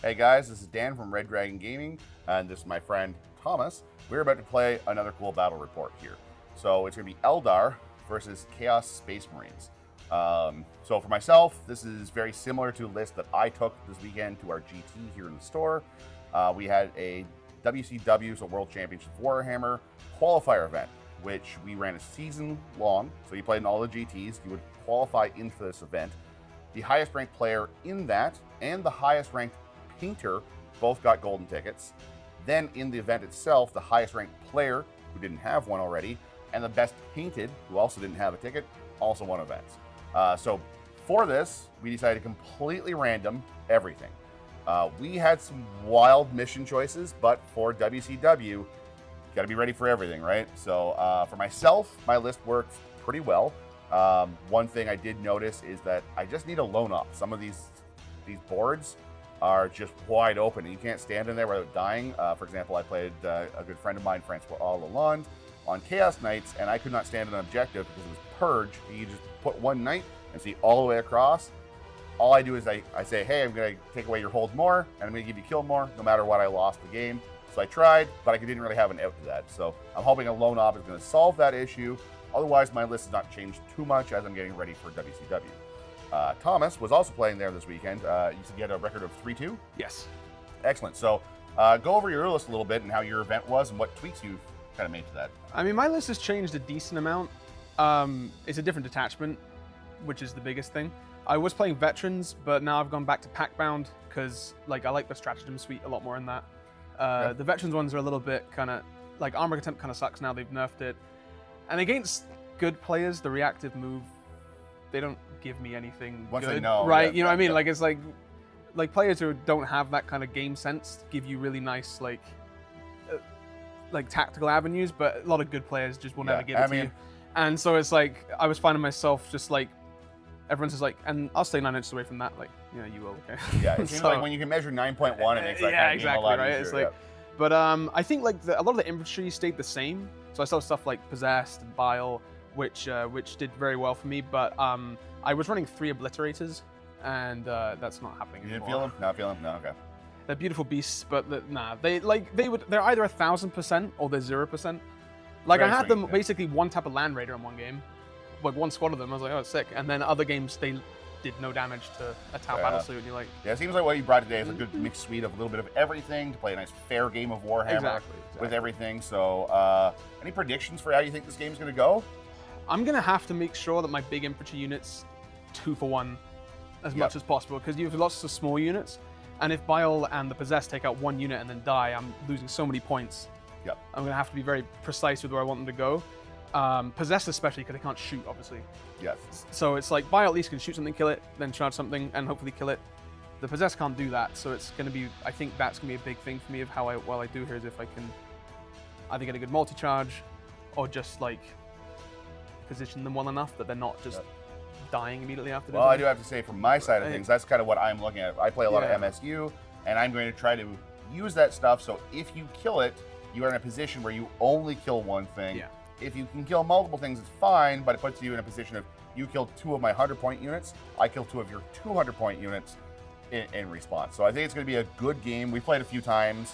Hey guys, this is Dan from Red Dragon Gaming, and this is my friend Thomas. We're about to play another cool battle report here. So it's going to be Eldar versus Chaos Space Marines. So for myself, this is very similar to a list that I took this weekend to our GT here in the store. We had a WCW, so World Championship Warhammer qualifier event, which we ran a season long. So you played in all the GTs, you would qualify into this event. The highest ranked player in that and the highest ranked painter both got golden tickets. Then in the event itself, the highest ranked player, who didn't have one already, and the best painted, who also didn't have a ticket, also won events. So for this, we decided to completely random everything. We had some wild mission choices, but for WCW, you got to be ready for everything, right? So for myself, my list works pretty well. One thing I did notice is that I just need a loan off. Some of these boards are just wide open, and you can't stand in there without dying. For example, I played a good friend of mine, Francois Lalonde, on Chaos Knights, and I could not stand an objective because it was Purge. You just put one knight and see all the way across. All I do is I say, hey, I'm going to take away your hold more, and I'm going to give you kill more, no matter what. I lost the game. So I tried, but I didn't really have an out to that. So I'm hoping a loan off is going to solve that issue. Otherwise, my list has not changed too much as I'm getting ready for WCW. Thomas was also playing there this weekend. You said you had a record of 3-2? Yes. Excellent. So go over your list a little bit and how your event was and what tweaks you've kind of made to that. I mean, my list has changed a decent amount. It's a different detachment, which is the biggest thing. I was playing veterans, but now I've gone back to pack-bound because I like the stratagem suite a lot more in that. The veterans ones are a little bit kind of, Armor Contempt kind of sucks now, they've nerfed it. And against good players, the reactive move, they don't give me anything Once good, they know, right? You know what I mean? It's like players who don't have that kind of game sense give you really nice tactical avenues, but a lot of good players just will never give it to you. And so it's like I was finding myself just everyone's just and I'll stay 9 inches away from that. You will, okay? Yeah, it seems like when you can measure 9.1, it makes that kind of game a lot right? easier. But I think a lot of the infantry stayed the same. So I saw stuff like Possessed and Bile, which did very well for me. But I was running 3 Obliterators, and that's not happening anymore. You didn't feel them? Not feel them? No, okay. They're beautiful beasts, but they're either 1,000% or they're 0%. I had them basically one tap of Land Raider in one game, one squad of them. I was like, oh, it's sick. And then other games they did no damage to a Tau battle suit. And you're like, yeah, it seems like what you brought today is a good mixed suite of a little bit of everything to play a nice fair game of Warhammer exactly. with everything. So, any predictions for how you think this game's going to go? I'm gonna have to make sure that my big infantry units 2-for-1 as much as possible, because you have lots of small units, and if Bile and the Possessed take out one unit and then die, I'm losing so many points. Yep. I'm gonna have to be very precise with where I want them to go. Possessed especially, because they can't shoot, obviously. Yes. So it's like Bile at least can shoot something, kill it, then charge something, and hopefully kill it. The Possessed can't do that, so it's gonna be. I think that's gonna be a big thing for me of how I do here is if I can either get a good multi-charge or just position them well enough that they're not just dying immediately after. Well, I do have to say, from my side of things, that's kind of what I'm looking at. I play a lot of MSU, and I'm going to try to use that stuff. So if you kill it, you are in a position where you only kill one thing. Yeah. If you can kill multiple things, it's fine, but it puts you in a position of you killed 2 of my 100-point units, I killed 2 of your 200-point units in response. So I think it's going to be a good game. We played a few times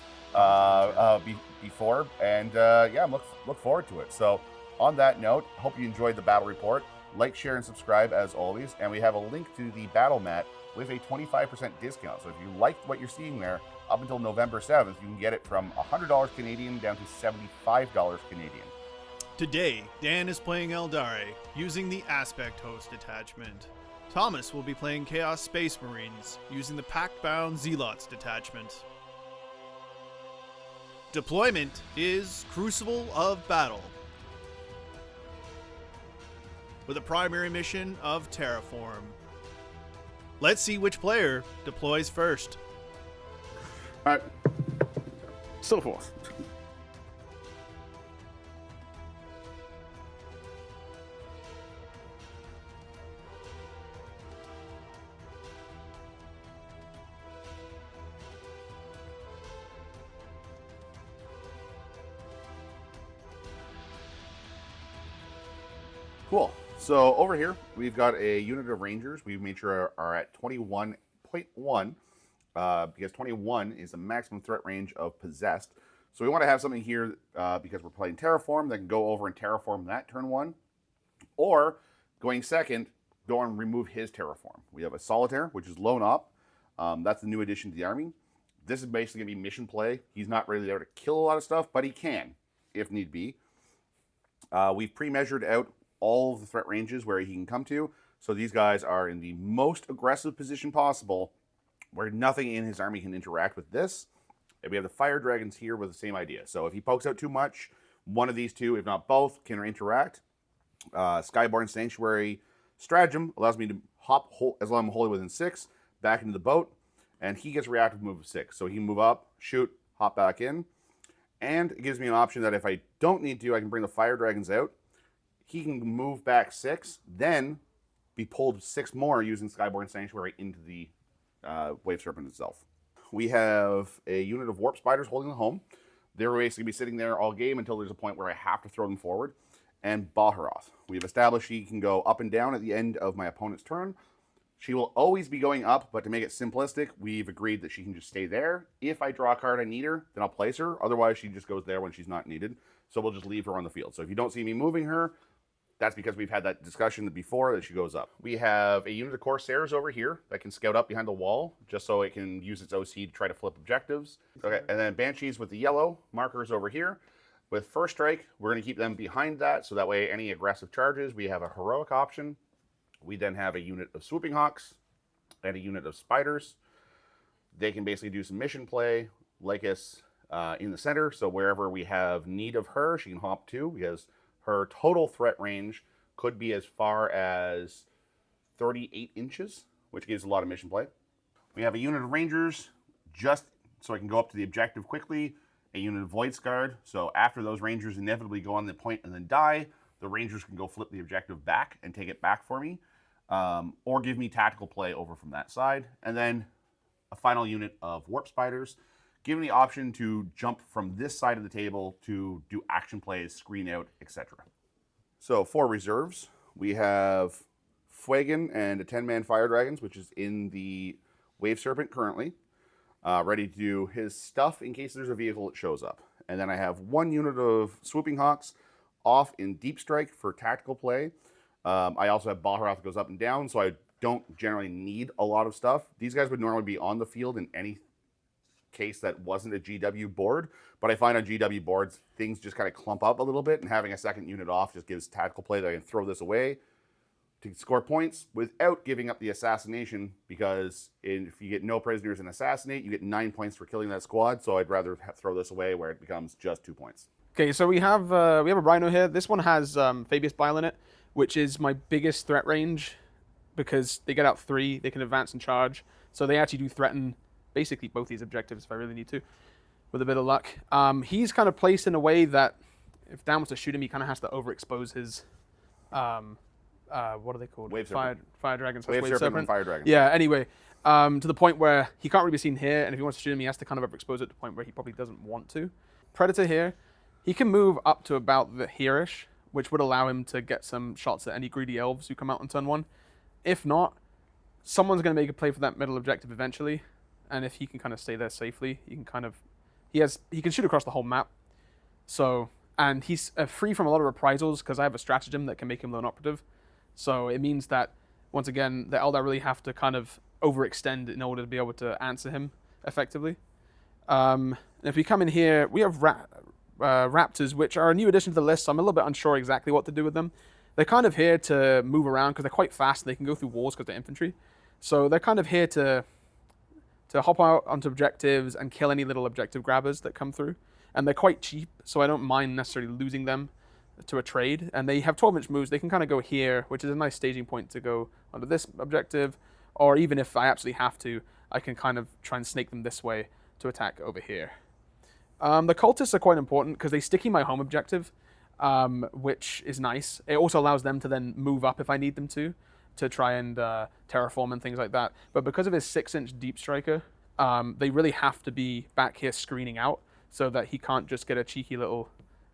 before, and I'm look forward to it. So. On that note, hope you enjoyed the battle report. Like, share, and subscribe as always. And we have a link to the battle mat with a 25% discount. So if you liked what you're seeing there, up until November 7th, you can get it from $100 Canadian down to $75 Canadian. Today, Dan is playing Aeldari using the Aspect Host detachment. Thomas will be playing Chaos Space Marines using the Pact-Bound Zealots detachment. Deployment is Crucible of Battle, with a primary mission of Terraform. Let's see which player deploys first. All right. Still 4. Cool. So over here, we've got a unit of Rangers. We've made sure are at 21.1. because 21 is the maximum threat range of Possessed. So we want to have something here because we're playing Terraform that can go over and Terraform that turn 1. Or, going second, go and remove his Terraform. We have a Solitaire, which is Lone Op. That's the new addition to the army. This is basically going to be mission play. He's not really there to kill a lot of stuff, but he can, if need be. We've pre-measured out all of the threat ranges where he can come to. So these guys are in the most aggressive position possible, where nothing in his army can interact with this. And we have the Fire Dragons here with the same idea. So if he pokes out too much, one of these two, if not both, can interact. Skyborn Sanctuary Stratagem allows me to hop, as long as I'm wholly within 6, back into the boat. And he gets reactive move of 6. So he can move up, shoot, hop back in. And it gives me an option that if I don't need to, I can bring the Fire Dragons out. He can move back 6, then be pulled 6 more using Skyborn Sanctuary into the Wave Serpent itself. We have a unit of Warp Spiders holding the home. They're basically be sitting there all game until there's a point where I have to throw them forward. And Baharoth. We've established she can go up and down at the end of my opponent's turn. She will always be going up, but to make it simplistic, we've agreed that she can just stay there. If I draw a card I need her, then I'll place her. Otherwise, she just goes there when she's not needed. So we'll just leave her on the field. So if you don't see me moving her, that's because we've had that discussion before that she goes up. We have a unit of Corsairs over here that can scout up behind the wall just so it can use its OC to try to flip objectives. Okay, and then Banshees with the yellow markers over here. With First Strike, we're going to keep them behind that, so that way any aggressive charges, we have a heroic option. We then have a unit of Swooping Hawks and a unit of Spiders. They can basically do some mission play, like us in the center, so wherever we have need of her, she can hop to, because her total threat range could be as far as 38 inches, which gives a lot of mission play. We have a unit of Rangers, just so I can go up to the objective quickly. A unit of Void Scarred, so after those Rangers inevitably go on the point and then die, the Rangers can go flip the objective back and take it back for me, or give me tactical play over from that side. And then a final unit of Warp Spiders, giving the option to jump from this side of the table to do action plays, screen out, etc. So for reserves, we have Fuegan and a 10-man Fire Dragons, which is in the Wave Serpent currently. Ready to do his stuff in case there's a vehicle that shows up. And then I have one unit of Swooping Hawks off in Deep Strike for tactical play. I also have Baharoth that goes up and down, so I don't generally need a lot of stuff. These guys would normally be on the field in any case that wasn't a GW board, but I find on GW boards, things just kind of clump up a little bit, and having a second unit off just gives tactical play that I can throw this away to score points without giving up the assassination, because if you get no prisoners and assassinate, you get 9 points for killing that squad, so I'd rather throw this away where it becomes just 2 points. Okay, so we have a Rhino here. This one has Fabius Bile in it, which is my biggest threat range, because they get out 3, they can advance and charge, so they actually do threaten basically both these objectives if I really need to, with a bit of luck. He's kind of placed in a way that if Dan wants to shoot him, he kind of has to overexpose his what are they called? Wave Fire Dragons. Wave Serpent and Fire Dragons. Yeah, anyway, to the point where he can't really be seen here, and if he wants to shoot him, he has to kind of overexpose it to the point where he probably doesn't want to. Predator here, he can move up to about the here-ish, which would allow him to get some shots at any greedy elves who come out on turn 1. If not, someone's going to make a play for that middle objective eventually, and if he can kind of stay there safely, he can kind of... He can shoot across the whole map. So, and he's free from a lot of reprisals, because I have a stratagem that can make him lone operative. So it means that, once again, the Eldar really have to kind of overextend in order to be able to answer him effectively. If we come in here, we have Raptors, which are a new addition to the list, so I'm a little bit unsure exactly what to do with them. They're kind of here to move around because they're quite fast and they can go through walls because they're infantry. So they're kind of here to hop out onto objectives and kill any little objective grabbers that come through. And they're quite cheap, so I don't mind necessarily losing them to a trade. And they have 12-inch moves. They can kind of go here, which is a nice staging point to go onto this objective. Or even if I absolutely have to, I can kind of try and snake them this way to attack over here. The cultists are quite important because they sticky my home objective, which is nice. It also allows them to then move up if I need them to try and terraform and things like that. But because of his 6-inch deep striker, they really have to be back here screening out so that he can't just get a cheeky little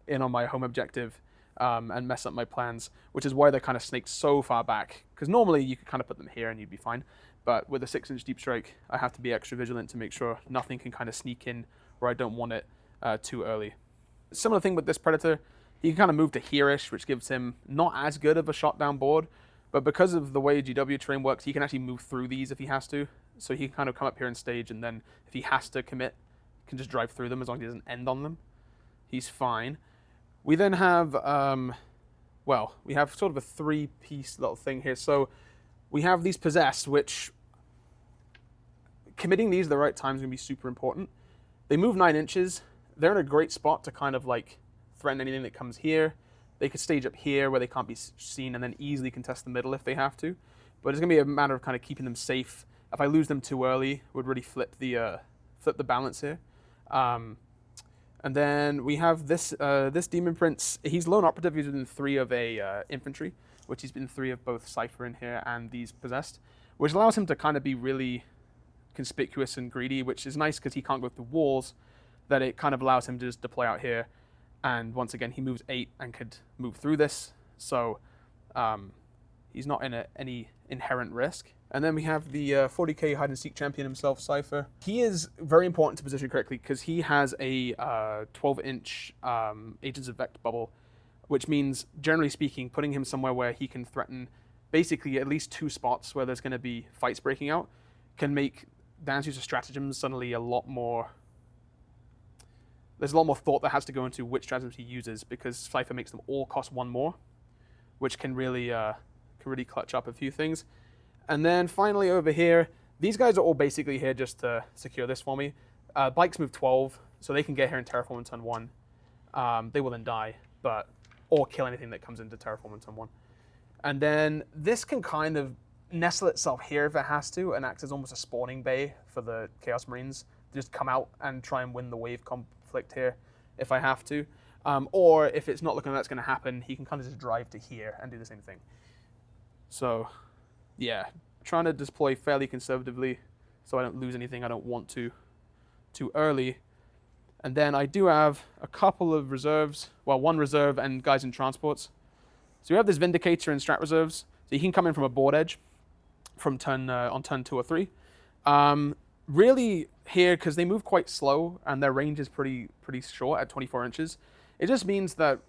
in on my home objective and mess up my plans, which is why they're kind of snaked so far back. Because normally you could kind of put them here and you'd be fine. But with a 6-inch deep strike, I have to be extra vigilant to make sure nothing can kind of sneak in where I don't want it too early. Similar thing with this Predator, he can kind of move to here-ish, which gives him not as good of a shot down board, but because of the way GW terrain works, he can actually move through these if he has to. So he can kind of come up here and stage, and then if he has to commit, can just drive through them as long as he doesn't end on them. He's fine. We then have, we have sort of a 3-piece little thing here. So we have these possessed, which committing these at the right time is going to be super important. They move 9 inches. They're in a great spot to kind of like threaten anything that comes here. They could stage up here where they can't be seen and then easily contest the middle if they have to. But it's going to be a matter of kind of keeping them safe. If I lose them too early, it would really flip the balance here. And then we have this Demon Prince. He's lone operative. He's within 3 of a infantry, which he's been 3 of both Cypher in here and these possessed, which allows him to kind of be really conspicuous and greedy, which is nice because he can't go through walls. That it kind of allows him to just deploy out here. And once again, he moves 8 and could move through this. So he's not in any inherent risk. And then we have the 40k hide-and-seek champion himself, Cypher. He is very important to position correctly because he has a 12-inch Agents of Vect bubble, which means, generally speaking, putting him somewhere where he can threaten basically at least 2 spots where there's going to be fights breaking out can make Dan's use of stratagems suddenly a lot more... There's a lot more thought that has to go into which stratagems he uses because Cypher makes them all cost 1 more, which can really clutch up a few things. And then finally over here, these guys are all basically here just to secure this for me. Bikes move 12, so they can get here in Terraform in turn 1. They will then die, or kill anything that comes into Terraform in turn 1. And then this can kind of nestle itself here if it has to, and act as almost a spawning bay for the Chaos Marines. Just come out and try and win the wave conflict here if I have to. Or if it's not looking like that's going to happen, he can kind of just drive to here and do the same thing. So, yeah, trying to deploy fairly conservatively so I don't lose anything I don't want to too early. And then I do have a couple of reserves, well, 1 reserve and guys in transports. So we have this Vindicator and Strat reserves. So you can come in from a board edge from on turn 2 or 3. Really here, because they move quite slow and their range is pretty short at 24 inches, it just means that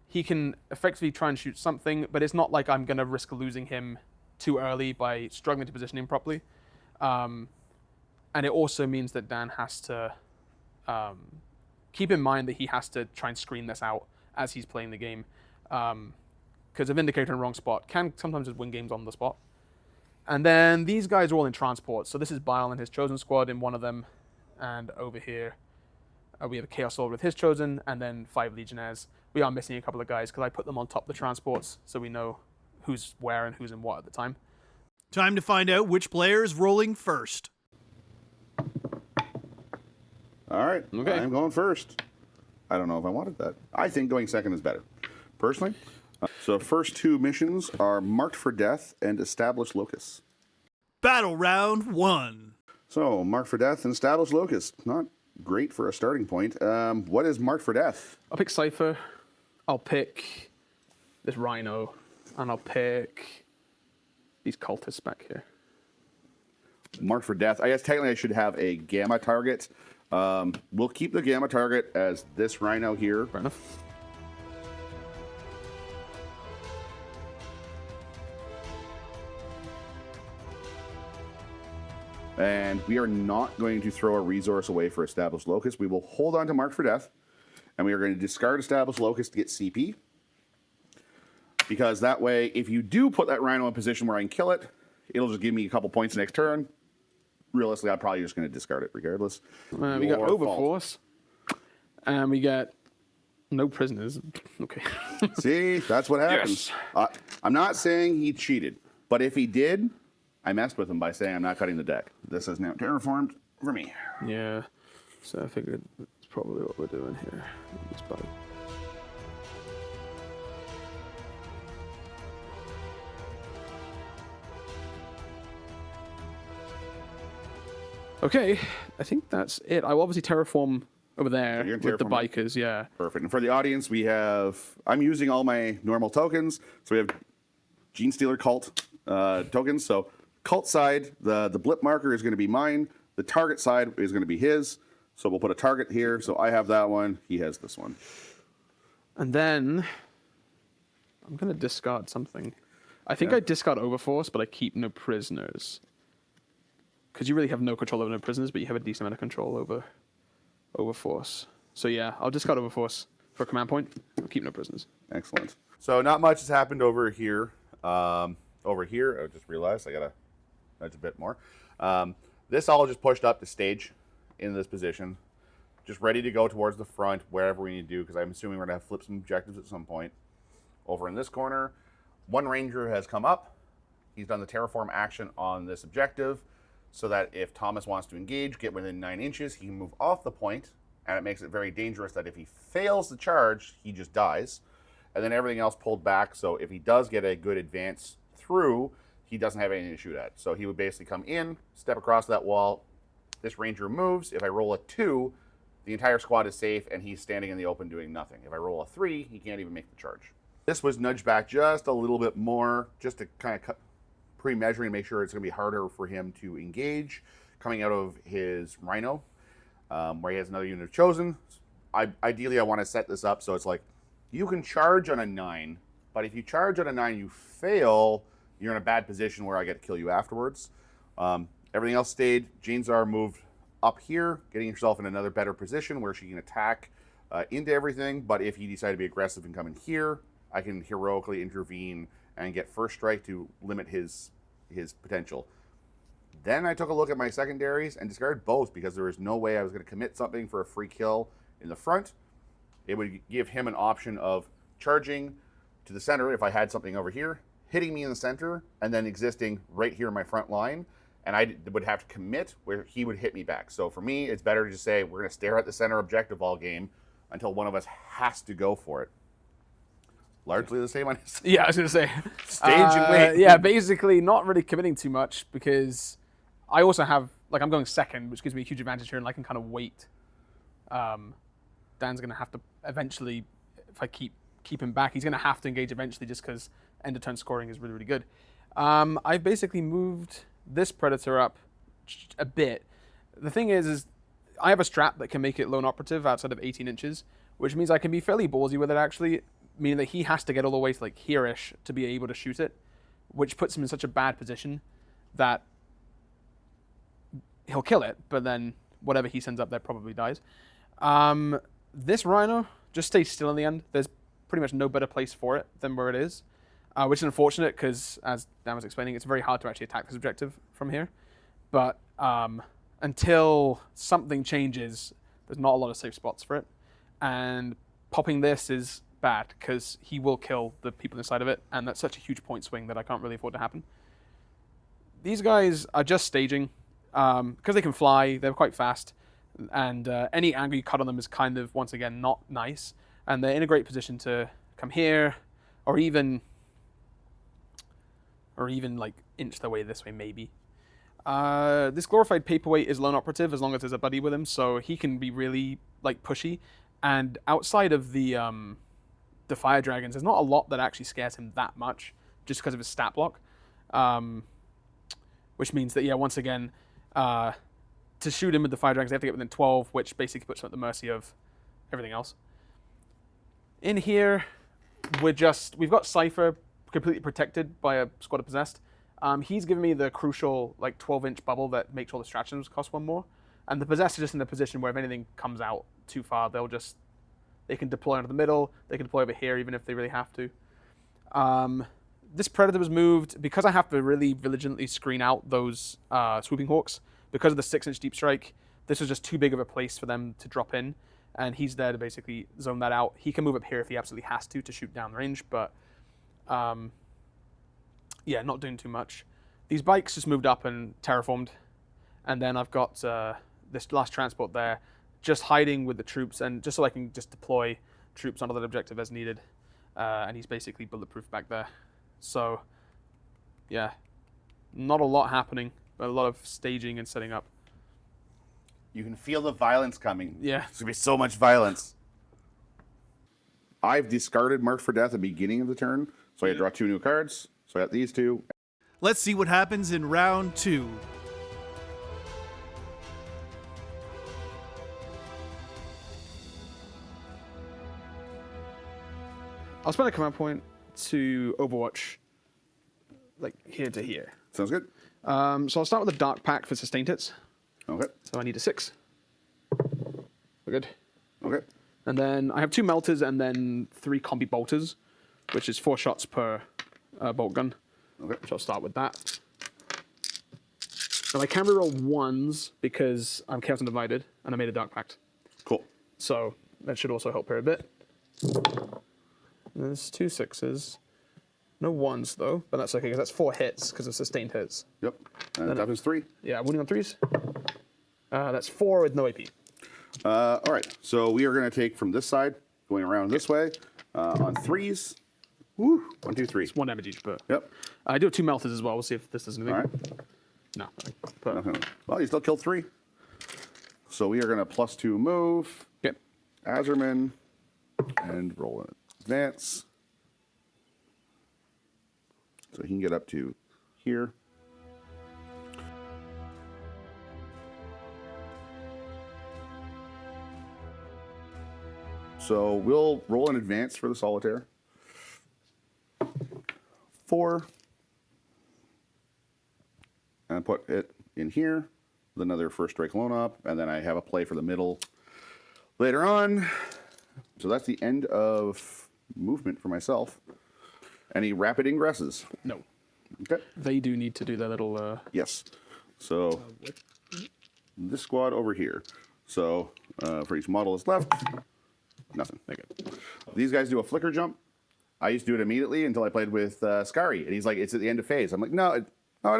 he can effectively try and shoot something, but it's not like I'm going to risk losing him too early by struggling to position him properly. And it also means that Dan has to keep in mind that he has to try and screen this out as he's playing the game. Because a Vindicator in the wrong spot can sometimes just win games on the spot. And then these guys are all in transport. So this is Bile and his Chosen squad in one of them. And over here, we have a Chaos Sword with his Chosen, and then 5 Legionnaires. We are missing a couple of guys because I put them on top of the transports so we know who's where and who's in what at the time. Time to find out which player is rolling first. All right, okay. I'm going first. I don't know if I wanted that. I think going second is better, personally. So first 2 missions are Marked for Death and Established Locust. Battle round 1. So Marked for Death and Established Locust. Not great for a starting point. What is Marked for Death? I'll pick Cypher. I'll pick this Rhino. And I'll pick these cultists back here. Marked for Death. I guess technically I should have a Gamma target. We'll keep the Gamma target as this Rhino here. Fair enough. And we are not going to throw a resource away for Established Locust. We will hold on to Marked for Death. And we are going to discard Established Locust to get CP. Because that way, if you do put that Rhino in a position where I can kill it, it'll just give me a couple points next turn. Realistically, I'm probably just going to discard it regardless. We got Overforce. And we got no prisoners. Okay. See, that's what happens. Yes. I'm not saying he cheated. But if he did, I messed with him by saying I'm not cutting the deck. This is now terraformed for me. Yeah. So I figured that's probably what we're doing here. Okay, I think that's it. I will obviously terraform over there with the bikers, yeah. Perfect. And for the audience, I'm using all my normal tokens. So we have Gene Stealer Cult tokens. So cult side, the blip marker is going to be mine. The target side is going to be his. So we'll put a target here. So I have that one. He has this one. And then I'm going to discard something. I think I discard Overforce, but I keep no prisoners. Because you really have no control over no prisoners, but you have a decent amount of control over Overforce. So yeah, I'll discard Overforce for a command point. I'll keep no prisoners. Excellent. So not much has happened over here. I just realized I got to nudge a bit more. This all just pushed up the stage in this position. Just ready to go towards the front, wherever we need to do, because I'm assuming we're going to have flip some objectives at some point. Over in this corner, one ranger has come up. He's done the terraform action on this objective, so that if Thomas wants to engage, get within 9 inches, he can move off the point, and it makes it very dangerous that if he fails the charge, he just dies. And then everything else pulled back, so if he does get a good advance through, he doesn't have anything to shoot at. So he would basically come in, step across that wall, this ranger moves. If I roll a 2, the entire squad is safe, and he's standing in the open doing nothing. If I roll a 3, he can't even make the charge. This was nudged back just a little bit more, just to kind of pre-measuring, make sure it's going to be harder for him to engage, coming out of his Rhino, where he has another unit of Chosen. Ideally, I want to set this up so it's like, you can charge on a 9, but if you charge on a 9, you fail, you're in a bad position where I get to kill you afterwards. Everything else stayed. Janezar moved up here, getting herself in another better position where she can attack into everything, but if he decided to be aggressive and come in here, I can heroically intervene and get first strike to limit his potential. Then I took a look at my secondaries and discarded both because there was no way I was going to commit something for a free kill in the front. It would give him an option of charging to the center if I had something over here, hitting me in the center, and then existing right here in my front line. And I would have to commit where he would hit me back. So for me, it's better to just say, we're going to stare at the center objective all game until one of us has to go for it. Largely the same on his Yeah, I was going to say. Stage and wait. Yeah, basically not really committing too much because I also have, I'm going second, which gives me a huge advantage here, and I can kind of wait. Dan's going to have to eventually, if I keep him back, he's going to have to engage eventually just because end of turn scoring is really, really good. I've basically moved this Predator up a bit. The thing is I have a strap that can make it lone operative outside of 18 inches, which means I can be fairly ballsy with it actually, meaning that he has to get all the way to here-ish to be able to shoot it, which puts him in such a bad position that he'll kill it, but then whatever he sends up there probably dies. This Rhino just stays still in the end. There's pretty much no better place for it than where it is. Which is unfortunate because, as Dan was explaining, it's very hard to actually attack this objective from here. But until something changes, there's not a lot of safe spots for it. And popping this is bad because he will kill the people inside of it, and that's such a huge point swing that I can't really afford to happen. These guys are just staging. Because they can fly, they're quite fast, and any angle you cut on them is kind of, once again, not nice. And they're in a great position to come here, or even inch their way this way, maybe. This glorified paperweight is lone operative as long as there's a buddy with him, so he can be really pushy. And outside of the fire dragons, there's not a lot that actually scares him that much, just because of his stat block. Which means that, yeah, once again, to shoot him with the fire dragons, they have to get within 12, which basically puts them at the mercy of everything else. In here, we've got Cypher completely protected by a squad of Possessed. He's given me the crucial 12-inch bubble that makes all the stratagems cost 1 more. And the Possessed are just in a position where if anything comes out too far, they can deploy into the middle, they can deploy over here even if they really have to. This Predator was moved because I have to really vigilantly screen out those swooping hawks. Because of the 6-inch deep strike, this was just too big of a place for them to drop in, and he's there to basically zone that out. He can move up here if he absolutely has to shoot down range, but yeah, not doing too much. These bikes just moved up and terraformed, and then I've got this last transport there, just hiding with the troops, and just so I can just deploy troops onto that objective as needed, and he's basically bulletproof back there. So, yeah, not a lot happening, but a lot of staging and setting up. You can feel the violence coming. Yeah. There's going to be so much violence. I've discarded Mark for Death at the beginning of the turn, so I draw 2 new cards. So I got these 2. Let's see what happens in round 2. I'll spend a command point to Overwatch, like here to here. Sounds good. So I'll start with a Dark Pack for sustained hits. Okay. So I need a 6. We're good. Okay. And then I have 2 melters and then 3 combi bolters, which is 4 shots per bolt gun. Okay. So I'll start with that. And I can reroll 1s because I'm Chaos Undivided and I made a Dark Pact. Cool. So that should also help here a bit. There's 2 6s. No 1s though, but that's okay because that's 4 hits because of sustained hits. Yep. And that happens 3. Yeah, winning on 3s. That's 4 with no AP. All right. So we are going to take from this side, going around this way, on 3s. Woo. 1, 2, 3. It's 1 damage each, but Yep. I do have 2 melters as well. We'll see if this does anything. All right. No. But, Nothing. Well, you still killed 3. So we are going to +2 move. okay. Azerman. And roll an advance. So he can get up to here. So we'll roll an advance for the solitaire. 4. And put it in here with another first strike loan up. And then I have a play for the middle later on. So that's the end of movement for myself. Any rapid ingresses? No. Okay. They do need to do their little... Yes. So this squad over here. So for each model that's left, nothing. Okay. These guys do a flicker jump. I used to do it immediately until I played with Skari, and he's like, "It's at the end of phase." I'm like, "No, it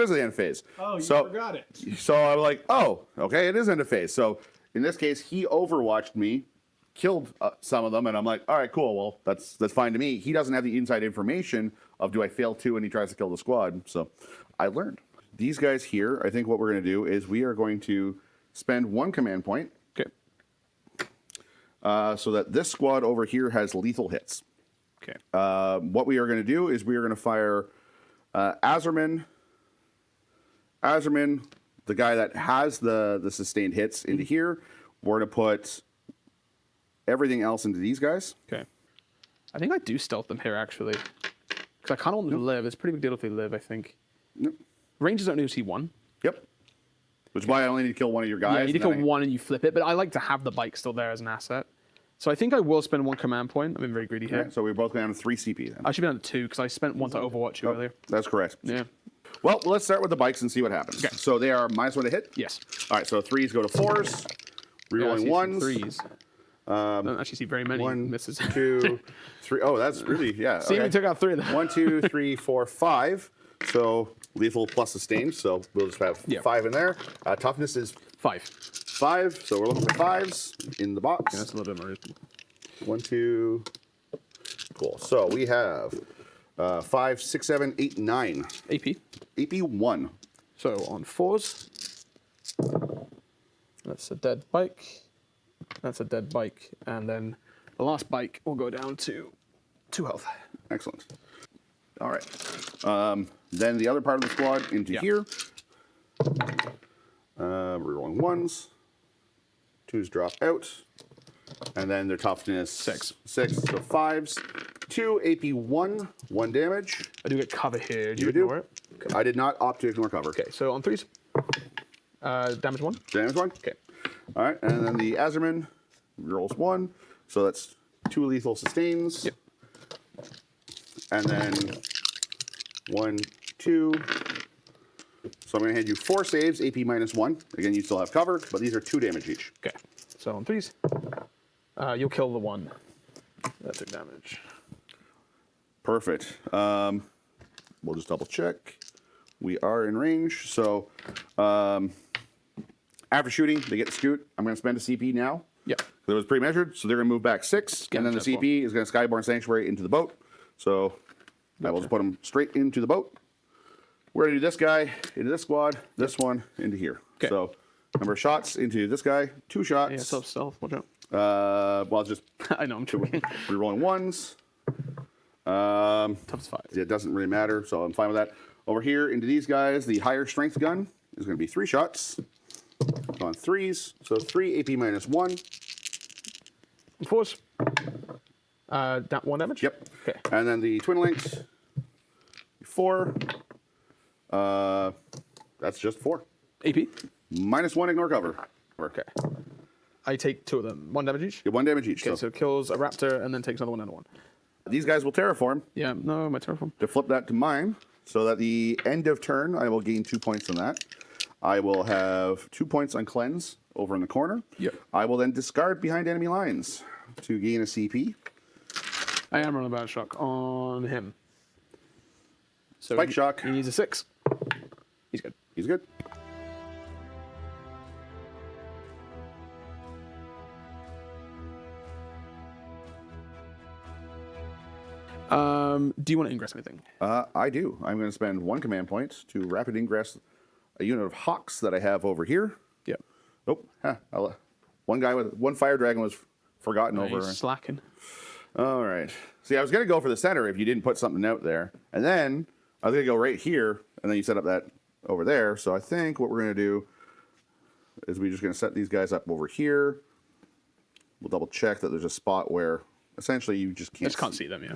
is at the end of phase." Oh, you so, forgot it. So I'm like, "Oh, okay, it is end of phase." So in this case, he overwatched me, killed some of them, and I'm like, "All right, cool. Well, that's fine to me." He doesn't have the inside information of do I fail too, and he tries to kill the squad. So I learned. These guys here, I think what we're going to do is we are going to spend 1 command point. Okay. So that this squad over here has lethal hits. Okay. What we are going to do is we are going to fire Azerman, the guy that has the sustained hits, into here. We're going to put everything else into these guys. Okay. I think I do stealth them here, actually. Because I kind of want them to live. It's a pretty big deal if they live, I think. Yep. Rangers don't need to see 1. Yep. Which is why I only need to kill one of your guys. Yeah, you need to kill 1 and you flip it, but I like to have the bike still there as an asset. So I think I will spend 1 command point. I've been very greedy here. Okay, so we're both going to 3 CP then. I should be on 2 because I spent 1 to Overwatch you earlier. That's correct. Yeah. Well, let's start with the bikes and see what happens. Okay. So they are -1 to hit? Yes. All right, so 3s go to 4s. Rerolling 1s. 3s. I don't actually see very many 1, misses. 2, 3. Oh, that's really, yeah. See, we took out 3 of them. 1, 2, 3, 4, 5. So lethal plus sustained. So we'll just have 5 in there. Toughness is 5. 5. So we're looking for 5s in the box. Yeah, that's a little bit more reasonable. 1, 2. Cool. So we have 5, 6, 7, 8, 9. AP. AP 1. So on 4s, that's a dead bike. That's a dead bike. And then the last bike will go down to 2 health. Excellent. All right. Then the other part of the squad into here. Rerolling 1s. 2s drop out. And then their toughness 6. 6. So 5s. 2 AP 1. 1 damage. I do get cover here. Do you You do. ignore it? I did not opt to ignore cover. Okay, so on 3s, damage 1. Damage 1. Okay. All right. And then the Azerman rolls 1. So that's 2 lethal sustains. Yep. And then 1, 2. So I'm going to hand you 4 saves, AP -1. Again, you still have cover, but these are 2 damage each. Okay. So on 3s, you'll kill the 1. That took damage. Perfect. We'll just double check. We are in range. So after shooting, they get the scoot. I'm going to spend a CP now. Yep. It was pre-measured, so they're going to move back 6. Yeah, and then the that's well. CP is going to Skyborn Sanctuary into the boat. So I will just put them straight into the boat. We're going to do this guy into this squad, this one into here. Okay. So number of shots into this guy, 2 shots. Yeah, stealth. Watch out. Well, it's just I know, I'm joking. rerolling 1s. Tough's 5. It doesn't really matter, so I'm fine with that. Over here into these guys, the higher strength gun is going to be 3 shots on 3s. So 3 AP minus 1. 4s. That 1 damage? Yep. Okay. And then the twin links, 4. That's just 4. AP? Minus 1, ignore cover. Okay. I take 2 of them. 1 damage each? Get 1 damage each. Okay, so it kills a raptor and then takes another one and a 1. These guys will terraform. Yeah, no, my terraform. To flip that to mine, so that the end of turn, I will gain 2 points on that. I will have 2 points on cleanse over in the corner. Yep. I will then discard behind enemy lines to gain a CP. I am running Battle Shock on him. So Spike Shock. He needs a 6. He's good. He's good. Do you want to ingress anything? I do. I'm going to spend 1 command point to rapid ingress a unit of hawks that I have over here. Yep. Oh, one guy with 1 fire dragon was forgotten over. He's slacking. All right. See, I was going to go for the center if you didn't put something out there. And then I was going to go right here, and then you set up that over there. So I think what we're going to do is we're just going to set these guys up over here. We'll double check that there's a spot where essentially you just can't see them, yeah.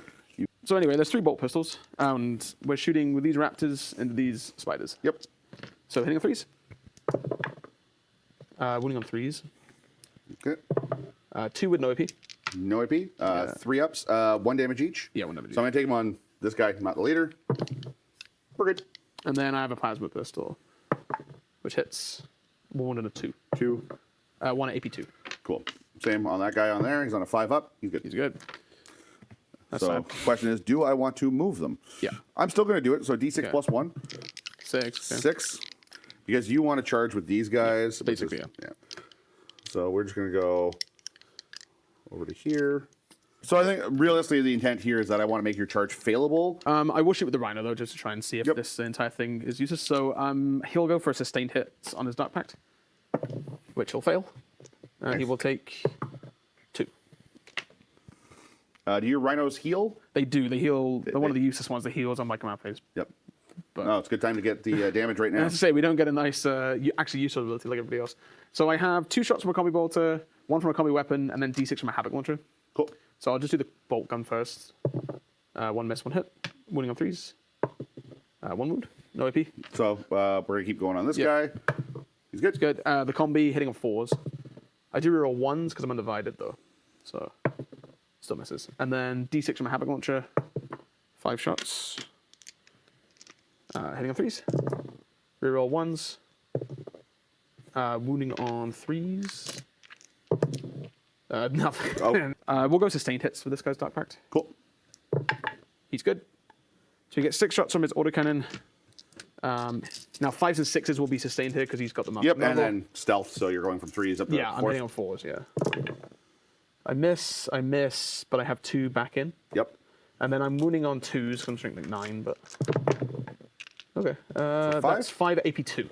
So anyway, there's 3 bolt pistols, and we're shooting with these raptors into these spiders. Yep. So hitting on 3s. Winning on 3s. Okay. 2 with no AP. No AP. 3 ups. 1 damage each. Yeah, 1 damage So I'm going to take him on this guy, not the leader. We're good. And then I have a plasma pistol, which hits 1 and a 2. 2. 1 at AP 2. Cool. Same on that guy on there. He's on a 5 up. He's good. He's good. That's So fine. question is, do I want to move them? Yeah. I'm still going to do it. So D6 Okay. plus 1. 6. Okay. 6. Because you want to charge with these guys. basically, yeah. So we're just going to go over to here. So I think realistically the intent here is that I want to make your charge failable. I will shoot with the Rhino, though, just to try and see if Yep. this entire thing is useless. So he'll go for a sustained hit on his Dark Pact, which he'll fail. He will take 2. Do your rhinos heal? They do. They heal. They're one of the useless ones that heals on my command phase. Yep. But No, it's a good time to get the damage right now. as I say, we don't get a nice actually useful ability like everybody else. So I have 2 shots from a combi bolter, 1 from a combi weapon, and then D6 from a havoc launcher. Cool. So I'll just do the bolt gun first. 1 miss, 1 hit. Wounding on 3s. 1 wound. No AP. So we're going to keep going on this Yep. guy. He's good. Good. The combi hitting on 4s. I do reroll 1s because I'm undivided though. So still misses. And then D6 from a havoc launcher. 5 shots. Hitting on 3s. Reroll 1s. Wounding on 3s. Nothing. Oh. We'll go sustained hits for this guy's Dark Pact. Cool. He's good. So he gets 6 shots from his autocannon. Now 5s and 6s will be sustained here because he's got the mark. Yep, and then stealth, so you're going from 3s up to Yeah, I'm 4s. hitting on 4s, yeah. I miss, but I have 2 back in. Yep. And then I'm wounding on 2s, so I'm shooting like 9, but... Okay, 5? that's 5 AP 2.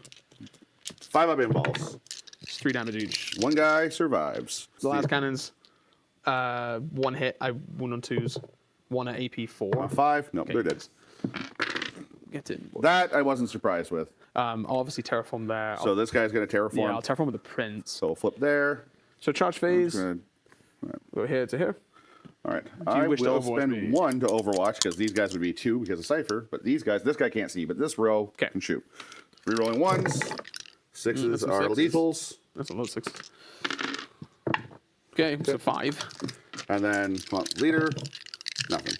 5 up in balls. It's 3 damage each. 1 guy survives. The last cannons, 1 hit, I wound on 2s. 1 at AP 4. On 5? Nope, Okay, they're dead. Get in. That I wasn't surprised with. I'll obviously terraform there. So this guy's going to terraform. Yeah, I'll terraform with the Prince. So flip there. So charge phase, Gonna- go here to here. All right. you I wish to will Overwatch me? spend 1 to Overwatch because these guys would be 2 because of Cypher. But these guys, this guy can't see, but this row Okay. can shoot. Rerolling 1s. 6s that's some are 6s. lethals. That's a lot of 6. Okay, so 5. And then come on, leader. Nothing.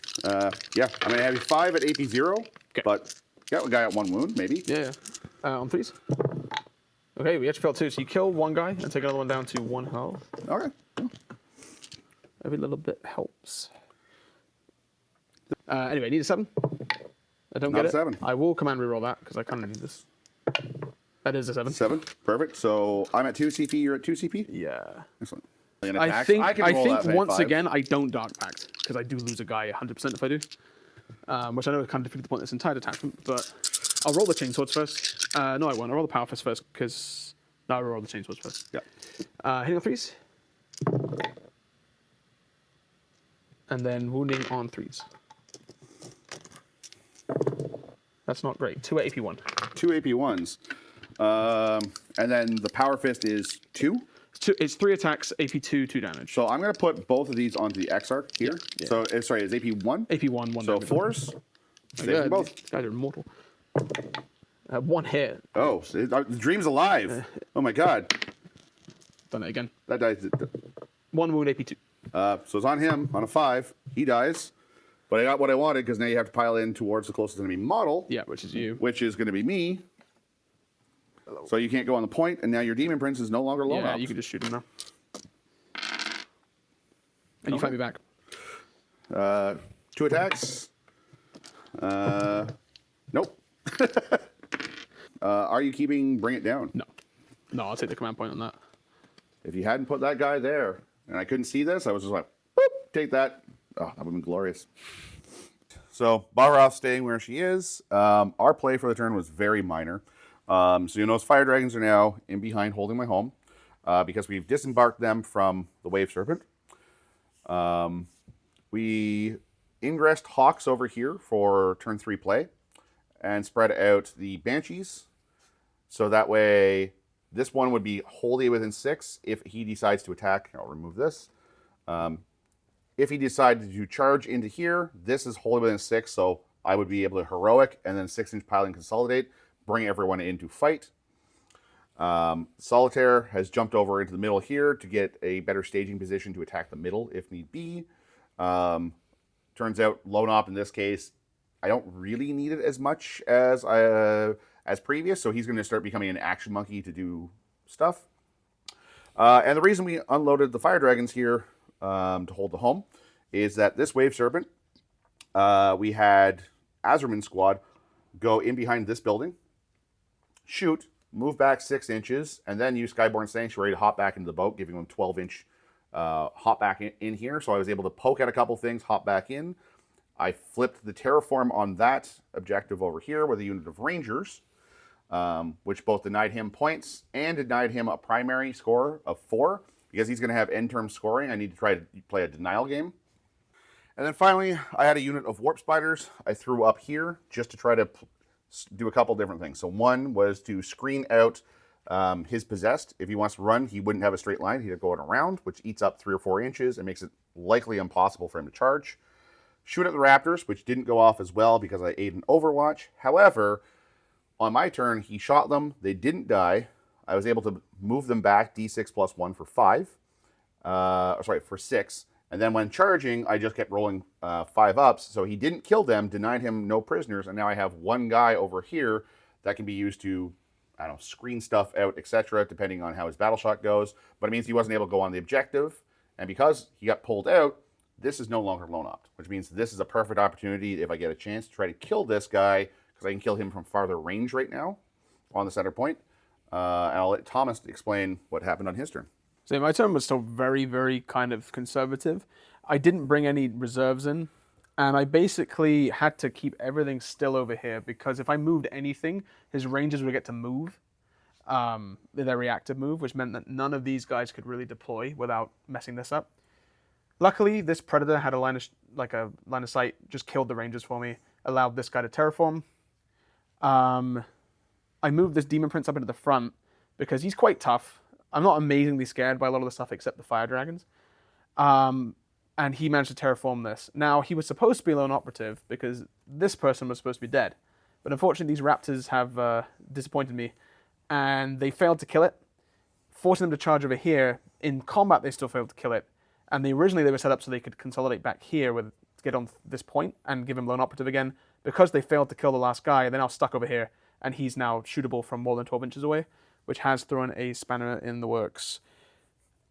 Yeah, I'm going to have you 5 at AP 0. Okay. But got a guy at 1 wound, maybe. Yeah. On 3s. Okay, we actually failed 2. So you kill 1 guy and take another one down to 1 health. Okay. Every little bit helps. Anyway, I need a 7. I don't Not get a it. 7. I will command reroll that because I kind of need this. That is a 7. 7. Perfect. So I'm at 2 CP. You're at 2 CP. Yeah. Excellent. I think can roll that once 5. again I don't Dark Pact because I do lose a guy 100% if I do, which I know kind of defeats the point of this entire detachment. But I'll roll the chainswords first. No, I won't. I'll roll the power fist first because no, I'll roll the chainswords first. Yeah. Hitting on 3s, and then wounding on 3s. That's not great. 2 AP1. 2 AP1s. And then the Power Fist is 2. It's 3 attacks, AP2, 2 damage. So I'm going to put both of these onto the X-Arc here. Yeah. So, sorry, it's AP1? AP1, 1 So damage. 4s. Oh, Save them both. These guys are immortal. 1 hit. Oh, the dream's alive. Oh my god. Done it again. That dies. 1 wound, AP2. So it's on him, on a 5. He dies. But I got what I wanted, because now you have to pile in towards the closest enemy model. Yeah, which is you. Which is going to be me. So you can't go on the point, and now your Demon Prince is no longer lone Yeah, ops. you can just shoot him now. And you fight me back. 2 attacks. Nope. Are you keeping Bring It Down? No. No, I'll take the command point on that. If you hadn't put that guy there, and I couldn't see this, I was just like, boop, take that. Oh, that would have been glorious. So, Balroth staying where she is. Our play for the turn was very minor. So you notice Fire Dragons are now in behind holding my home because we've disembarked them from the Wave Serpent. We ingressed Hawks over here for turn 3 play and spread out the Banshees. So that way, this one would be wholly within 6 if he decides to attack. I'll remove this. If he decided to charge into here, this is wholly within 6, so I would be able to Heroic and then 6-inch pile and consolidate, bring everyone into fight. Solitaire has jumped over into the middle here to get a better staging position to attack the middle if need be. Turns out Lone Op in this case, I don't really need it as much as previous, so he's going to start becoming an action monkey to do stuff. And the reason we unloaded the Fire Dragons here to hold the home is that this Wave Serpent, we had Azerman's squad go in behind this building, shoot, move back 6 inches, and then use Skyborn Sanctuary to hop back into the boat, giving them 12-inch hop back in here. So I was able to poke at a couple things, hop back in. I flipped the terraform on that objective over here with a unit of Rangers, which both denied him points and denied him a primary score of 4. Because he's going to have end-term scoring, I need to try to play a denial game. And then finally, I had a unit of Warp Spiders I threw up here just to try to do a couple different things. So one was to screen out his Possessed. If he wants to run, he wouldn't have a straight line. He'd go around, which eats up 3 or 4 inches and makes it likely impossible for him to charge. Shoot at the Raptors, which didn't go off as well because I ate an Overwatch. However, on my turn, he shot them. They didn't die. I was able to move them back d6 plus 1 for 5. For 6. And then when charging, I just kept rolling 5-ups. So he didn't kill them, denied him no prisoners, and now I have one guy over here that can be used to, I don't know, screen stuff out, etc., depending on how his battle shot goes. But it means he wasn't able to go on the objective. And because he got pulled out, this is no longer lone opt, which means this is a perfect opportunity if I get a chance to try to kill this guy, because I can kill him from farther range right now on the center point. And I'll let Thomas explain what happened on his turn. So my turn was still very, very kind of conservative. I didn't bring any reserves in, and I basically had to keep everything still over here, because if I moved anything, his rangers would get to move, their reactive move, which meant that none of these guys could really deploy without messing this up. Luckily, this Predator had a line of sight, just killed the rangers for me, allowed this guy to terraform. I moved this Demon Prince up into the front because he's quite tough. I'm not amazingly scared by a lot of the stuff except the Fire Dragons. And he managed to terraform this. Now, he was supposed to be a lone operative because this person was supposed to be dead. But unfortunately, these Raptors have disappointed me. And they failed to kill it, forcing them to charge over here. In combat, they still failed to kill it. And originally they were set up so they could consolidate back here to get on this point and give him lone operative again. Because they failed to kill the last guy, they're now stuck over here. And he's now shootable from more than 12 inches away, which has thrown a spanner in the works.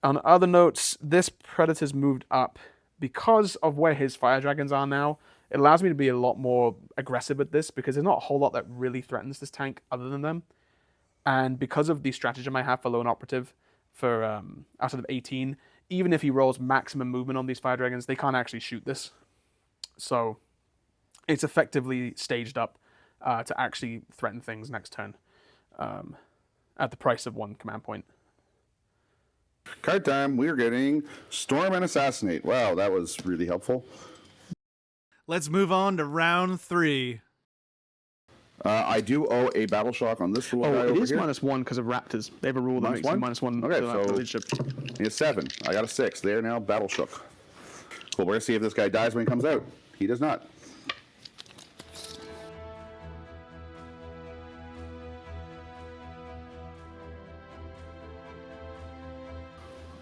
On other notes, this Predator's moved up because of where his Fire Dragons are now. It allows me to be a lot more aggressive with this because there's not a whole lot that really threatens this tank other than them. And because of the stratagem I have for lone operative for outside of 18, even if he rolls maximum movement on these Fire Dragons, they can't actually shoot this. So it's effectively staged up to actually threaten things next turn at the price of 1 command point. Card time, we're getting Storm and Assassinate. Wow, that was really helpful. Let's move on to round 3. I do owe a battle shock on this little guy Oh, it over is here. -1 because of raptors. They have a rule that makes it -1. Okay, to that so leadership. he's 7. I got a 6. They are now battle shook. Cool. We're gonna see if this guy dies when he comes out. He does not.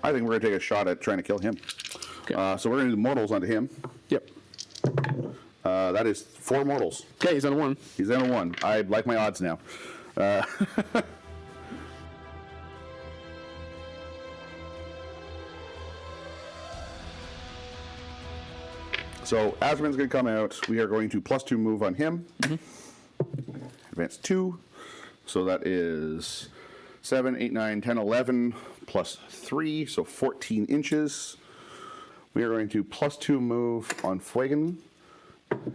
I think we're gonna take a shot at trying to kill him. Okay. So we're gonna do the mortals onto him. Yep. That is 4 mortals. Okay, he's on a 1. He's on a 1. I like my odds now. So Azraman's going to come out. We are going to +2 move on him. Advance 2. So that is 7, 8, 9, 10, 11 plus 3, so 14 inches. We are going to +2 move on Fuegan.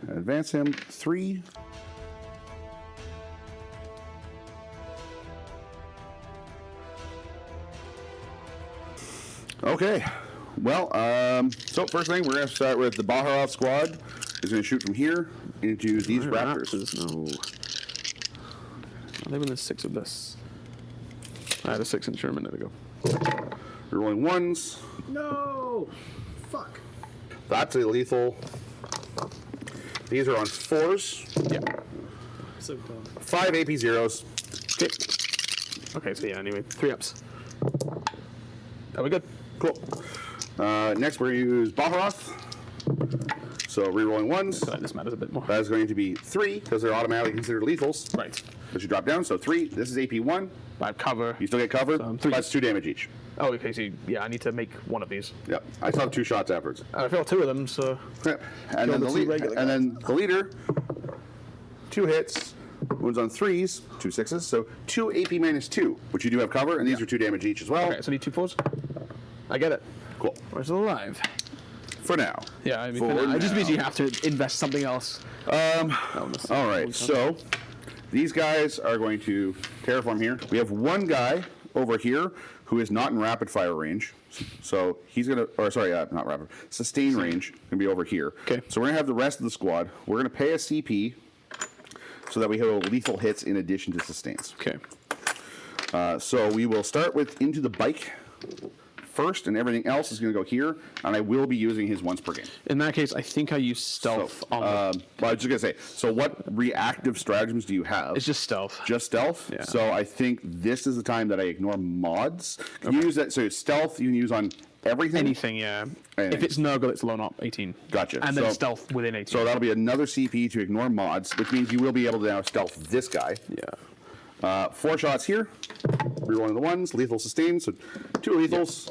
Advance him 3. Okay. Well, so first thing, we're going to start with the Baharov squad. Is going to shoot from here into these raptors. No. Are they within 6 of this? I had a 6 in a minute ago. We're rolling 1s. No! Fuck. That's a lethal. These are on 4s. Yeah. So dumb. 5 AP 0s. Okay. Okay, so yeah, anyway, 3 ups. Are we good? Cool. Next, we're going to use Baharoth. So rerolling 1s. So this matters a bit more. That is going to be 3 because they're automatically considered lethals. Right. That should drop down. So 3. This is AP 1. I have cover. You still get covered. So 3. That's 2 damage each. Oh, okay, so yeah, I need to make one of these. Yep. I still have 2 shots afterwards. I failed 2 of them, so... Yep. And then the the two regular and then the leader, 2 hits, wounds on 3s, 2 6s, so 2 AP -2, which you do have cover, and these are 2 damage each as well. Okay, so I need 2 4s? I get it. Cool. We're still alive. For now. Yeah, I mean, For it just means now. you have to invest something else. All right, so these guys are going to terraform here. We have one guy over here who is not in rapid fire range. So he's going to, or sorry, not rapid, sustain range, going to be over here. Okay. So we're going to have the rest of the squad. We're going to pay a CP so that we have lethal hits in addition to sustains. Okay. So we will start with into the bike first, and everything else is going to go here, and I will be using his once per game. In that case, I think I use stealth on the... Well, I was just going to say, so what reactive stratagems do you have? It's just stealth. Just stealth? Yeah. So I think this is the time that I ignore mods. Can you use that? So stealth you can use on everything? Anything, yeah. Anything. If it's Nurgle, it's lone up, 18. Gotcha. And then So- stealth within 18. So that'll be another CP to ignore mods, which means you will be able to now stealth this guy. Yeah. 4 shots here. Reroll one of the 1s. Lethal sustain, so 2 lethals.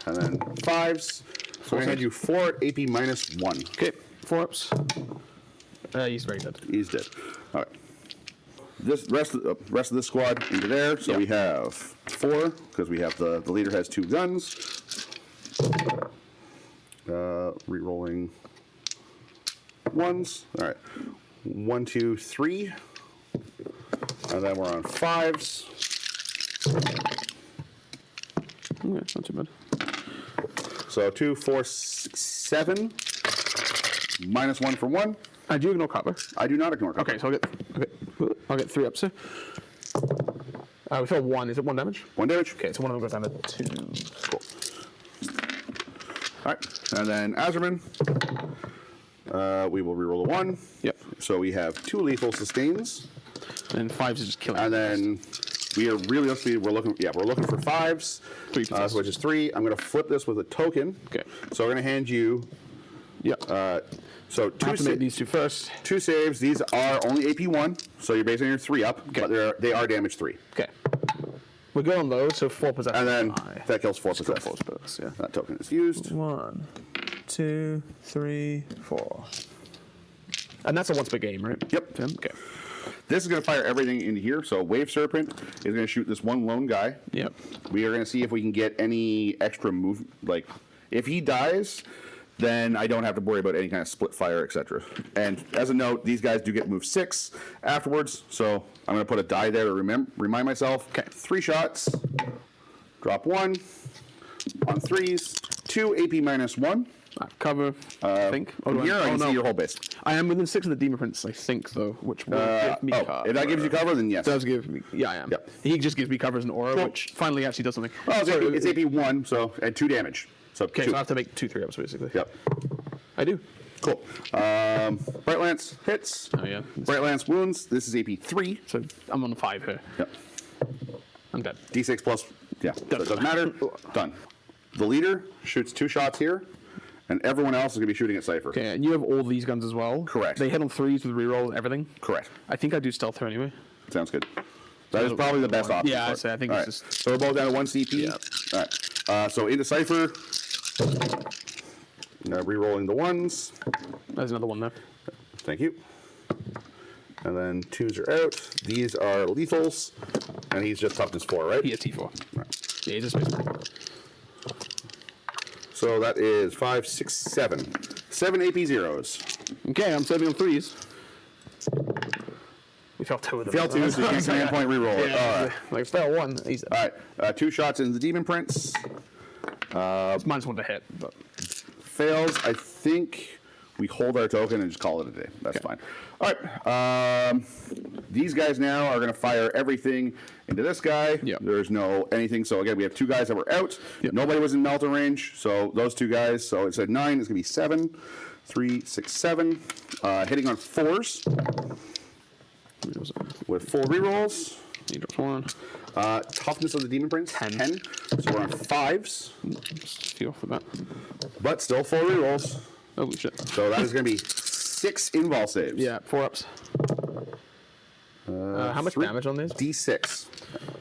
And then 5s. So I'm going to hand you 4 AP -1. Okay, 4 ups. He's very dead. He's dead. All right. This rest of this squad into there. So Yep. we have 4 because we have the leader has 2 guns. Rerolling 1s. All right. 1, 2, 3. And then we're on 5s. Okay, it's not too bad. So 2, 4, 6, 7. -1 for 1. I do ignore cover. I do not ignore cover. Okay, so I'll get 3 ups here. We failed 1. Is it 1 damage? 1 damage. Okay, so one of them goes down to 2. Cool. All right. And then Azerman. We will reroll a 1. Yep. So we have 2 lethal sustains. And 5s is just killing. And then we are realistically we're looking for 5s. 3 possessed. Which is 3. I'm going to flip this with a token. Okay. So we're going to hand you Yep. so I 2 have to make these 2 first. 2 saves. These are only AP 1, so you're basically your 3 up, but they are damage 3. Okay. We're good on those, so 4 possession. And then that kills 4 Still possessed. 4 spells, yeah. That token is used. 1, 2, 3, 4. And that's a once per game, right? Yep. Okay. This is going to fire everything into here. So Wave Serpent is going to shoot this one lone guy. Yep. We are going to see if we can get any extra move. Like, if he dies, then I don't have to worry about any kind of split fire, etc. And as a note, these guys do get move 6 afterwards. So I'm going to put a die there to remind myself. Okay. 3 shots. Drop 1 on 3s. 2 AP -1. Cover, I think. From here, I can see your whole base. I am within 6 of the Demon Prince, I think, though, which will give me cover. If that gives you cover, then yes. Does give me, yeah, I am. Yep. He just gives me cover as an aura, which finally actually does something. Oh, it's AP 1, so at 2 damage. So okay, 2. so I have to make 2 3-ups, basically. Yep. I do. Cool. Bright Lance hits. Oh, yeah. Bright Lance wounds. This is AP 3. So I'm on 5 here. Yep. I'm dead. D6 plus, yeah, so it doesn't matter. Done. The leader shoots 2 shots here, and everyone else is going to be shooting at Cypher. Okay, and you have all these guns as well? Correct. They hit on 3s with reroll and everything? Correct. I think I do stealth here anyway. Sounds good. That is probably the best option. Yeah, for I'd it. say I think All it's right. just... So we're both down to 1 CP. Yeah. All right. So into Cypher. Re-rolling the 1s. There's another one there. Thank you. And then 2s are out. These are lethals. And he's just toughness 4, right? He is T4. Right. Yeah, he's a space marine. So that is 5, 6, 7. 7 AP zeros. Okay, I'm saving on 3s. We fell 2 of them. Fail 2, so you can't command point re-roll it. Yeah, All right. like fail 1. He's All right. 2 shots into the Demon Prince. it's -1 to hit, but Fails. I think we hold our token and just call it a day. That's fine. All right. These guys now are going to fire everything into this guy. Yep. There's no anything. So again, we have 2 guys that were out. Yep. Nobody was in melter range. So those 2 guys. So it's at 9. It's going to be 7, 3, 6, 7. Hitting on 4s with 4 rerolls. he drops 1. Toughness of the Demon Prince 10. So we're on 5s, Feel for that. but still 4 rerolls. Oh shit. So that is going to be 6 invul saves. Yeah, 4-ups. How much 3 damage on this? D6.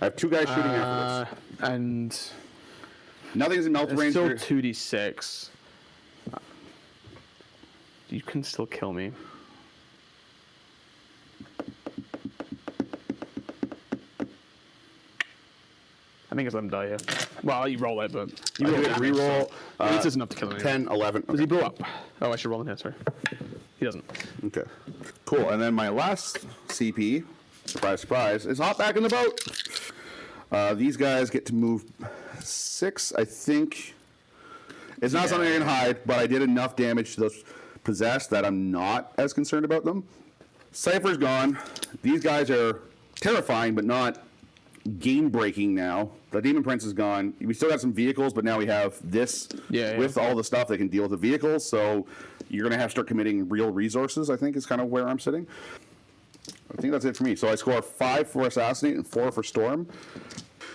I have 2 guys shooting after this. And Nothing's in melt it's range. still for- 2d6. You can still kill me. I think it's let him die here. Well, you roll it, but you roll do it. it, reroll, At least it's enough to kill him. 10, 11. Does he blow up? Oh, I should roll in here, sorry. He doesn't. Okay. Cool. And then my last CP, surprise, surprise, is hop back in the boat. These guys get to move 6, I think. It's not something I can hide, but I did enough damage to those possessed that I'm not as concerned about them. Cypher's gone. These guys are terrifying, but not game-breaking now. The Demon Prince is gone. We still got some vehicles, but now we have this with all the stuff that can deal with the vehicles, so you're going to have to start committing real resources, I think, is kind of where I'm sitting. I think that's it for me. So I score 5 for Assassinate and 4 for Storm.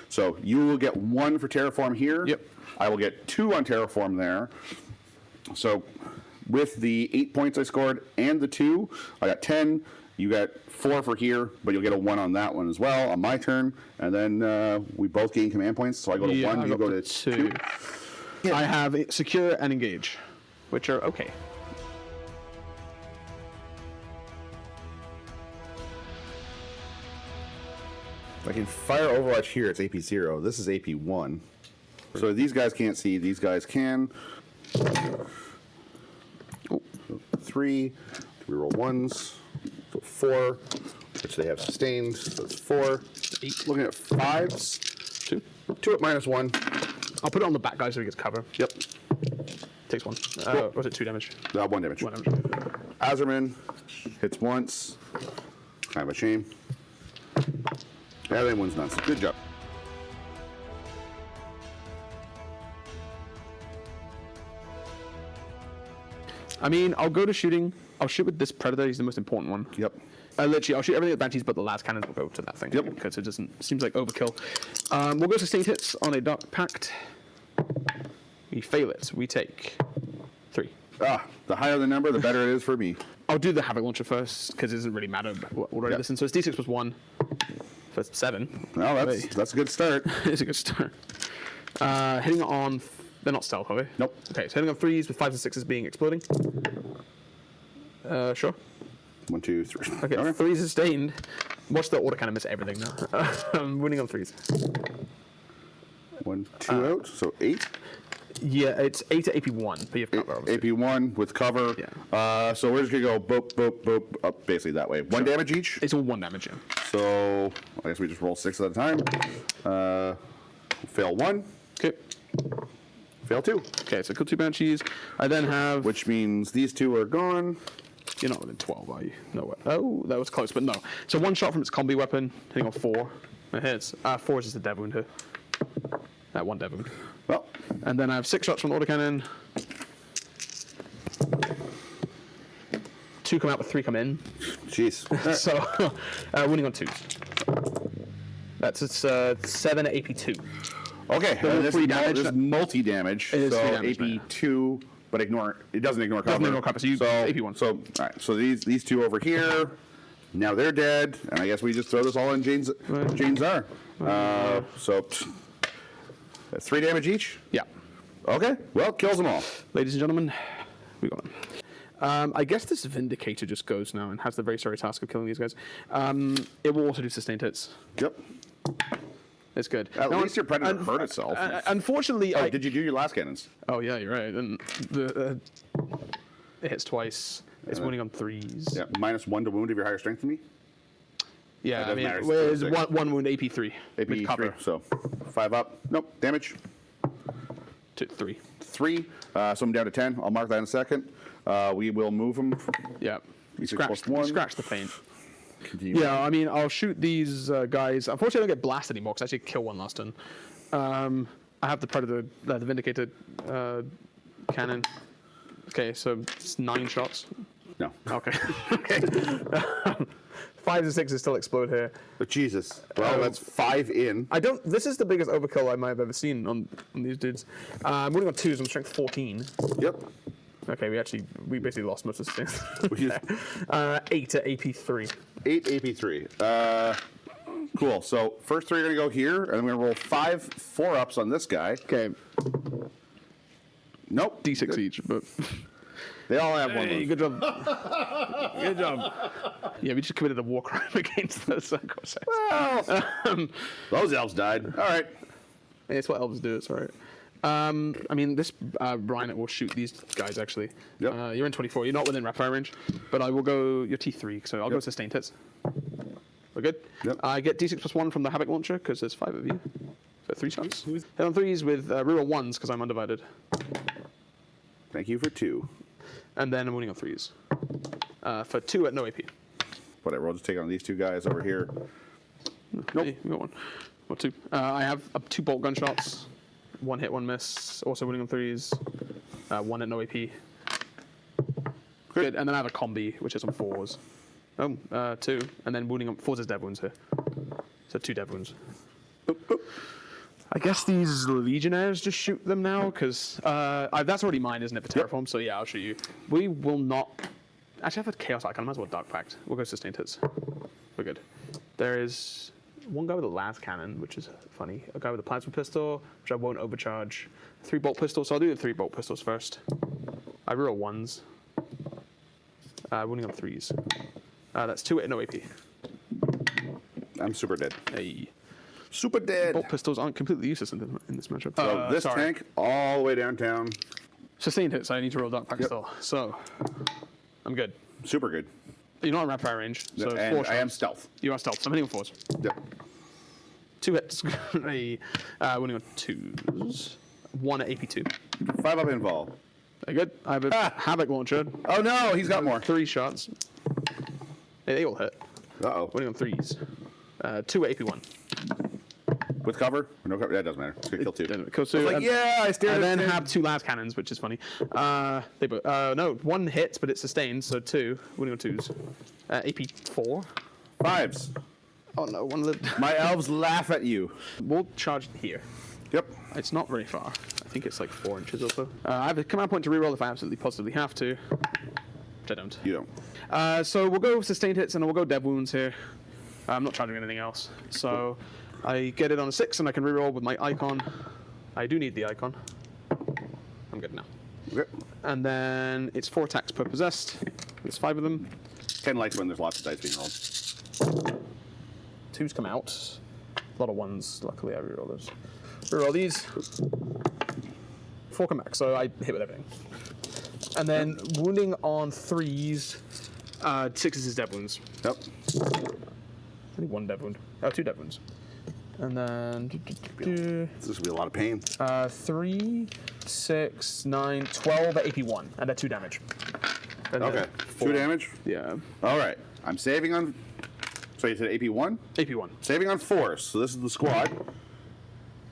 So you will get 1 for Terraform here. Yep. I will get 2 on Terraform there. So with the 8 points I scored and the 2, I got 10. You got 4 for here, but you'll get a 1 on that one as well on my turn. And then we both gain command points. So I go to 1, I you go to 2. 2. I have Secure and Engage, which are okay. If I can fire Overwatch here, it's AP 0. This is AP 1. So these guys can't see, these guys can. Oh, 3. We roll 1s. So 4, which they have sustained. So it's 4. 8. Looking at 5s. 2. 2 at -1. I'll put it on the back guy so he gets cover. Yep. Takes 1. Was it 2 damage? 1 damage. 1 damage. Azerman hits once. Kind of a shame. Yeah, that one's nuts. Good job. I mean, I'll go to shooting. I'll shoot with this Predator. He's the most important one. Yep. Literally, I'll shoot everything at Banshees, but the last cannons will go to that thing. Yep. Because it doesn't seems like overkill. We'll go sustained hits on a Dark Pact. We fail it. We take 3. The higher the number, the better it is for me. I'll do the Havoc Launcher first, because it doesn't really matter what order I listen. So it's D6 plus 1 for 7. Well, that's a good start. It's a good start. Hitting on... They're not stealth, are they? Nope. Okay, so hitting on 3s with 5s and 6s being exploding. Sure. 1, 2, 3. Okay, 3 sustained. Watch the order kind of miss everything now. I'm winning on 3s. 1, 2 out, so 8. Yeah, it's 8 to AP1, but you have cover, obviously. AP1 with cover. Yeah. So we're just going to go boop, boop, boop, up basically that way. 1 damage each. It's all 1 damage, yeah. So I guess we just roll 6 at a time. Fail 1. Okay. Fail 2. Okay, so kill 2 banshees. I then have. Which means these 2 are gone. You're not within 12, are you? No way. Oh, that was close, but no. So 1 shot from its combi weapon, hitting on 4. It hits. 4 is just a dead wound here. 1 dead wound. Well. And then I have 6 shots from the autocannon. 2 come out, but 3 come in. Jeez. So, winning on 2s. That's 7 AP 2. Okay, this 3 damage. is multi-damage. It is so 3 damage, AP 2, but it doesn't ignore cover. Doesn't ignore cover, so you AP 1. So, all right, so these 2 over here, now they're dead, and I guess we just throw this all in Jane's Czar. So, 3 damage each? Yeah. Okay, well, kills them all. Ladies and gentlemen, we got them. I guess this Vindicator just goes now and has the very sorry task of killing these guys. It will also do sustained hits. Yep. It's good. At least your Predator hurt itself. Unfortunately, did you do your last cannons? Oh yeah, you're right. And it hits twice. It's wounding on 3s. Yeah, -1 to wound if you're higher strength than me. Yeah, That I mean, doesn't it's matter. one wound AP 3 AP with cover. 3, so 5 up. Nope, damage. To 3. 3. So I'm down to 10. I'll mark that in a second. We will move them. Yeah. You plus 1. scratch the paint. Continue. Yeah, I mean, I'll shoot these guys. Unfortunately, I don't get blasted anymore because I actually kill 1 last turn. I have the Predator, the Vindicator cannon. Okay, so it's 9 shots. No. Okay. Okay. 5s and 6s still explode here. But Jesus. Well, that's 5 in. This is the biggest overkill I might have ever seen on these dudes. I'm winning on 2s. I'm strength 14. Yep. Okay, we basically lost most of the things. We 8 at AP 3. 8 AP 3. Cool. So first 3 are going to go here, and I'm going to roll 5 4-ups on this guy. Okay. Nope. D6 each, but They all have one. hey, Move. good job. Good job. Yeah, we just committed a war crime against those. Well, those elves died. All right. It's what elves do. It's all right. I mean, this Rhino will shoot these guys actually. Yep. You're in 24. You're not within rapid range, but I will go your T3. So I'll go sustained hits. We're good. Yep. I get D6 plus 1 from the Havoc launcher because there's 5 of you. So 3 shots. Hit on 3s with reroll 1s because I'm undivided. Thank you for 2. And then I'm winning on 3s. For 2 at no AP. Whatever. We'll just take on these 2 guys over here. Nope. Hey, we got 1. Or 2. I have 2 bolt gunshots. 1 hit, 1 miss. Also winning on 3s. 1 at no AP. Good. And then I have a combi, which is on 4s. 2. And then wounding on 4s is dead wounds here. So 2 dead wounds. I guess these Legionnaires just shoot them now, because that's already mine, isn't it, for Terraform? So yeah, I'll shoot you. We will not... Actually, I've had Chaos Icon. I might as well Dark Pact. We'll go sustained hits. We're good. There is one guy with a las cannon, which is funny. A guy with a plasma pistol, which I won't overcharge. 3 bolt pistols, so I'll do the 3 bolt pistols first. I reroll 1s. Winning on 3s. That's 2 at no AP. I'm super dead. Hey. Super dead. Bolt pistols aren't completely useless in this matchup. So this tank all the way downtown. Sustained hits, I need to roll Dark Pact still. So, I'm good. Super good. You're not in rapid fire range, so and 4 shots. I am stealth. You are stealth, so I'm hitting on 4s. Yep. 2 hits. Winning on 2s. 1 at AP 2. 5 up invol. Very good. I have a Havoc launcher. Oh no, he's got more. 3 shots. They all hit. Uh-oh. Winning on 3s. 2 at AP 1. With cover? Or no cover? Yeah, it doesn't matter. It's gonna kill 2. Kills 2. I was like, yeah, I stared And at then it. have 2 las cannons, which is funny. They both, no, 1 hits, but it's sustained, so 2. Winning on 2s. AP 4. 5s. Oh no, 1 lived. My elves laugh at you. We'll charge here. Yep. It's not very far. I think it's like 4 inches or so. I have a command point to reroll if I absolutely positively have to. Which I don't. You don't. So we'll go sustained hits and we'll go dead wounds here. I'm not charging anything else. So I get it on a 6 and I can reroll with my icon. I do need the icon. I'm good now. Okay. And then it's 4 attacks per possessed. There's 5 of them. 10 likes when there's lots of dice being rolled. 2s come out. A lot of 1s. Luckily I reroll those. Reroll these. 4 come back, so I hit with everything. And then wounding on 3s. 6s is dead wounds. Yep. Only 1 dead wound. Oh, 2 dead wounds. And then This is gonna be a lot of pain. 3, 6, 9, 12 at AP1, and at 2 damage. And Okay, 2 damage. Yeah. All right, I'm saving on. So you said AP1? AP1. Saving on 4. So this is the squad.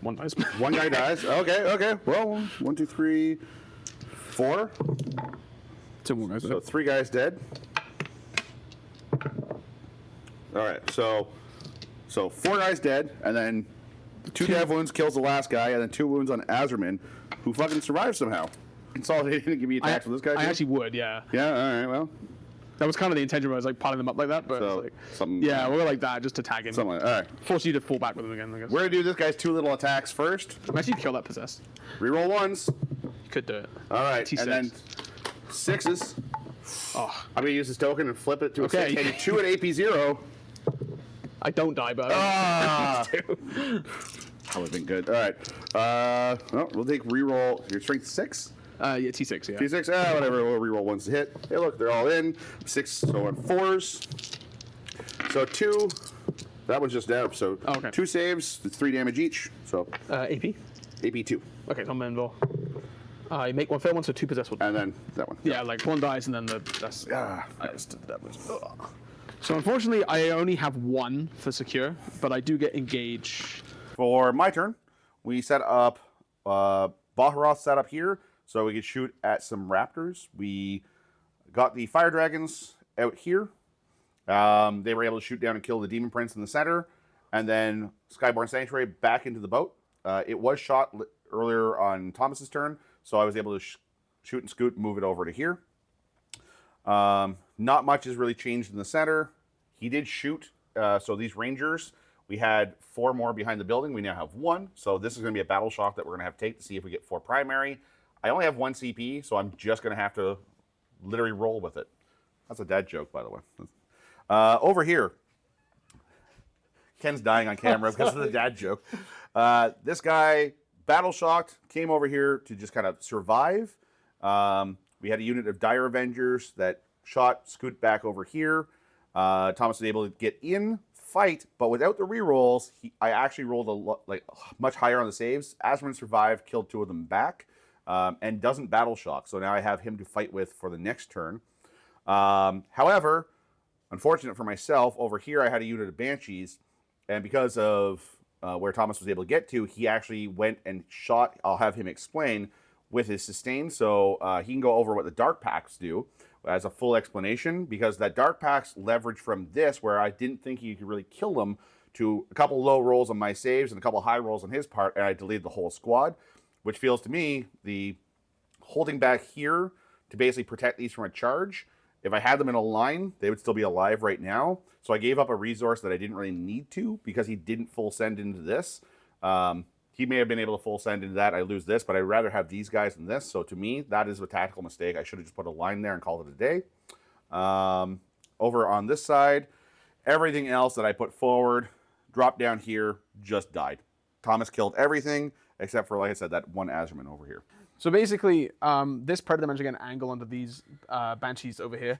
1 dice. One guy dies. Okay. Well, 1, 2, 3, 4. 2 more guys. So 3 guys dead. All right, so 4 guys dead, and then 2 dev wounds kills the last guy, and then 2 wounds on Azerman, who fucking survived somehow. Consolidated and give me attacks with this guy. I too? actually would, yeah. Yeah. All right. Well. That was kind of the intention where I was like piling them up like that, but So, it's like, something. yeah, we'll go like that just to tag him. Something like that. All right. Force you to fall back with him again, I guess. We're gonna do this guy's 2 little attacks first. I'm actually kill that possessed. Reroll 1s. You could do it. All right. T6. And then 6s. Oh, I'm gonna use this token and flip it to a Okay. 6. And 2 at AP0. I don't die, but Ah! That would have been good. All right. Well, we'll take reroll. Your strength 6. yeah, T6, yeah. T6. Whatever. We'll reroll 1s to hit. Hey, look, they're all in. 6. So on 4s. So 2. That one's just down. So okay. 2 saves. It's 3 damage each. So AP? AP2. Okay, so I'm invul. You make 1 fail, 1, so 2 possessed. And then that one. Yeah, like 1 dies and then that's. Ah, That was. Ugh. So unfortunately, I only have 1 for secure, but I do get engage. For my turn, we set up Baharoth set up here so we could shoot at some raptors. We got the fire dragons out here. They were able to shoot down and kill the demon prince in the center, and then Skyborn Sanctuary back into the boat. It was shot earlier on Thomas's turn, so I was able to shoot and scoot and move it over to here. Not much has really changed in the center. He did shoot, so these rangers, we had 4 more behind the building. We now have 1, so this is going to be a battle shock that we're going to have to take to see if we get 4 primary. I only have 1 CP, so I'm just going to have to literally roll with it. That's a dad joke, by the way. Over here, Ken's dying on camera because of the dad joke. This guy, battle shocked, came over here to just kind of survive. We had a unit of Dire Avengers that shot, scoot back over here. Thomas was able to get in, fight, but without the rerolls, I actually rolled much higher on the saves. Asmund survived, killed 2 of them back, and doesn't battle shock. So now I have him to fight with for the next turn. However, unfortunate for myself, over here I had a unit of Banshees, and because of where Thomas was able to get to, he actually went and shot, I'll have him explain, with his sustain, so he can go over what the Dark Pacts do as a full explanation, because that Dark Pacts leverage from this, where I didn't think you could really kill them, to a couple low rolls on my saves and a couple high rolls on his part, and I deleted the whole squad, which feels to me the holding back here to basically protect these from a charge. If I had them in a line, they would still be alive right now. So I gave up a resource that I didn't really need to because he didn't full send into this. He may have been able to full send into that. I lose this, but I'd rather have these guys than this. So to me, that is a tactical mistake. I should have just put a line there and called it a day. Over on this side, everything else that I put forward, dropped down here, just died. Thomas killed everything except for, like I said, that one Azerman over here. So basically, this Predator managed to get an angle onto these Banshees over here.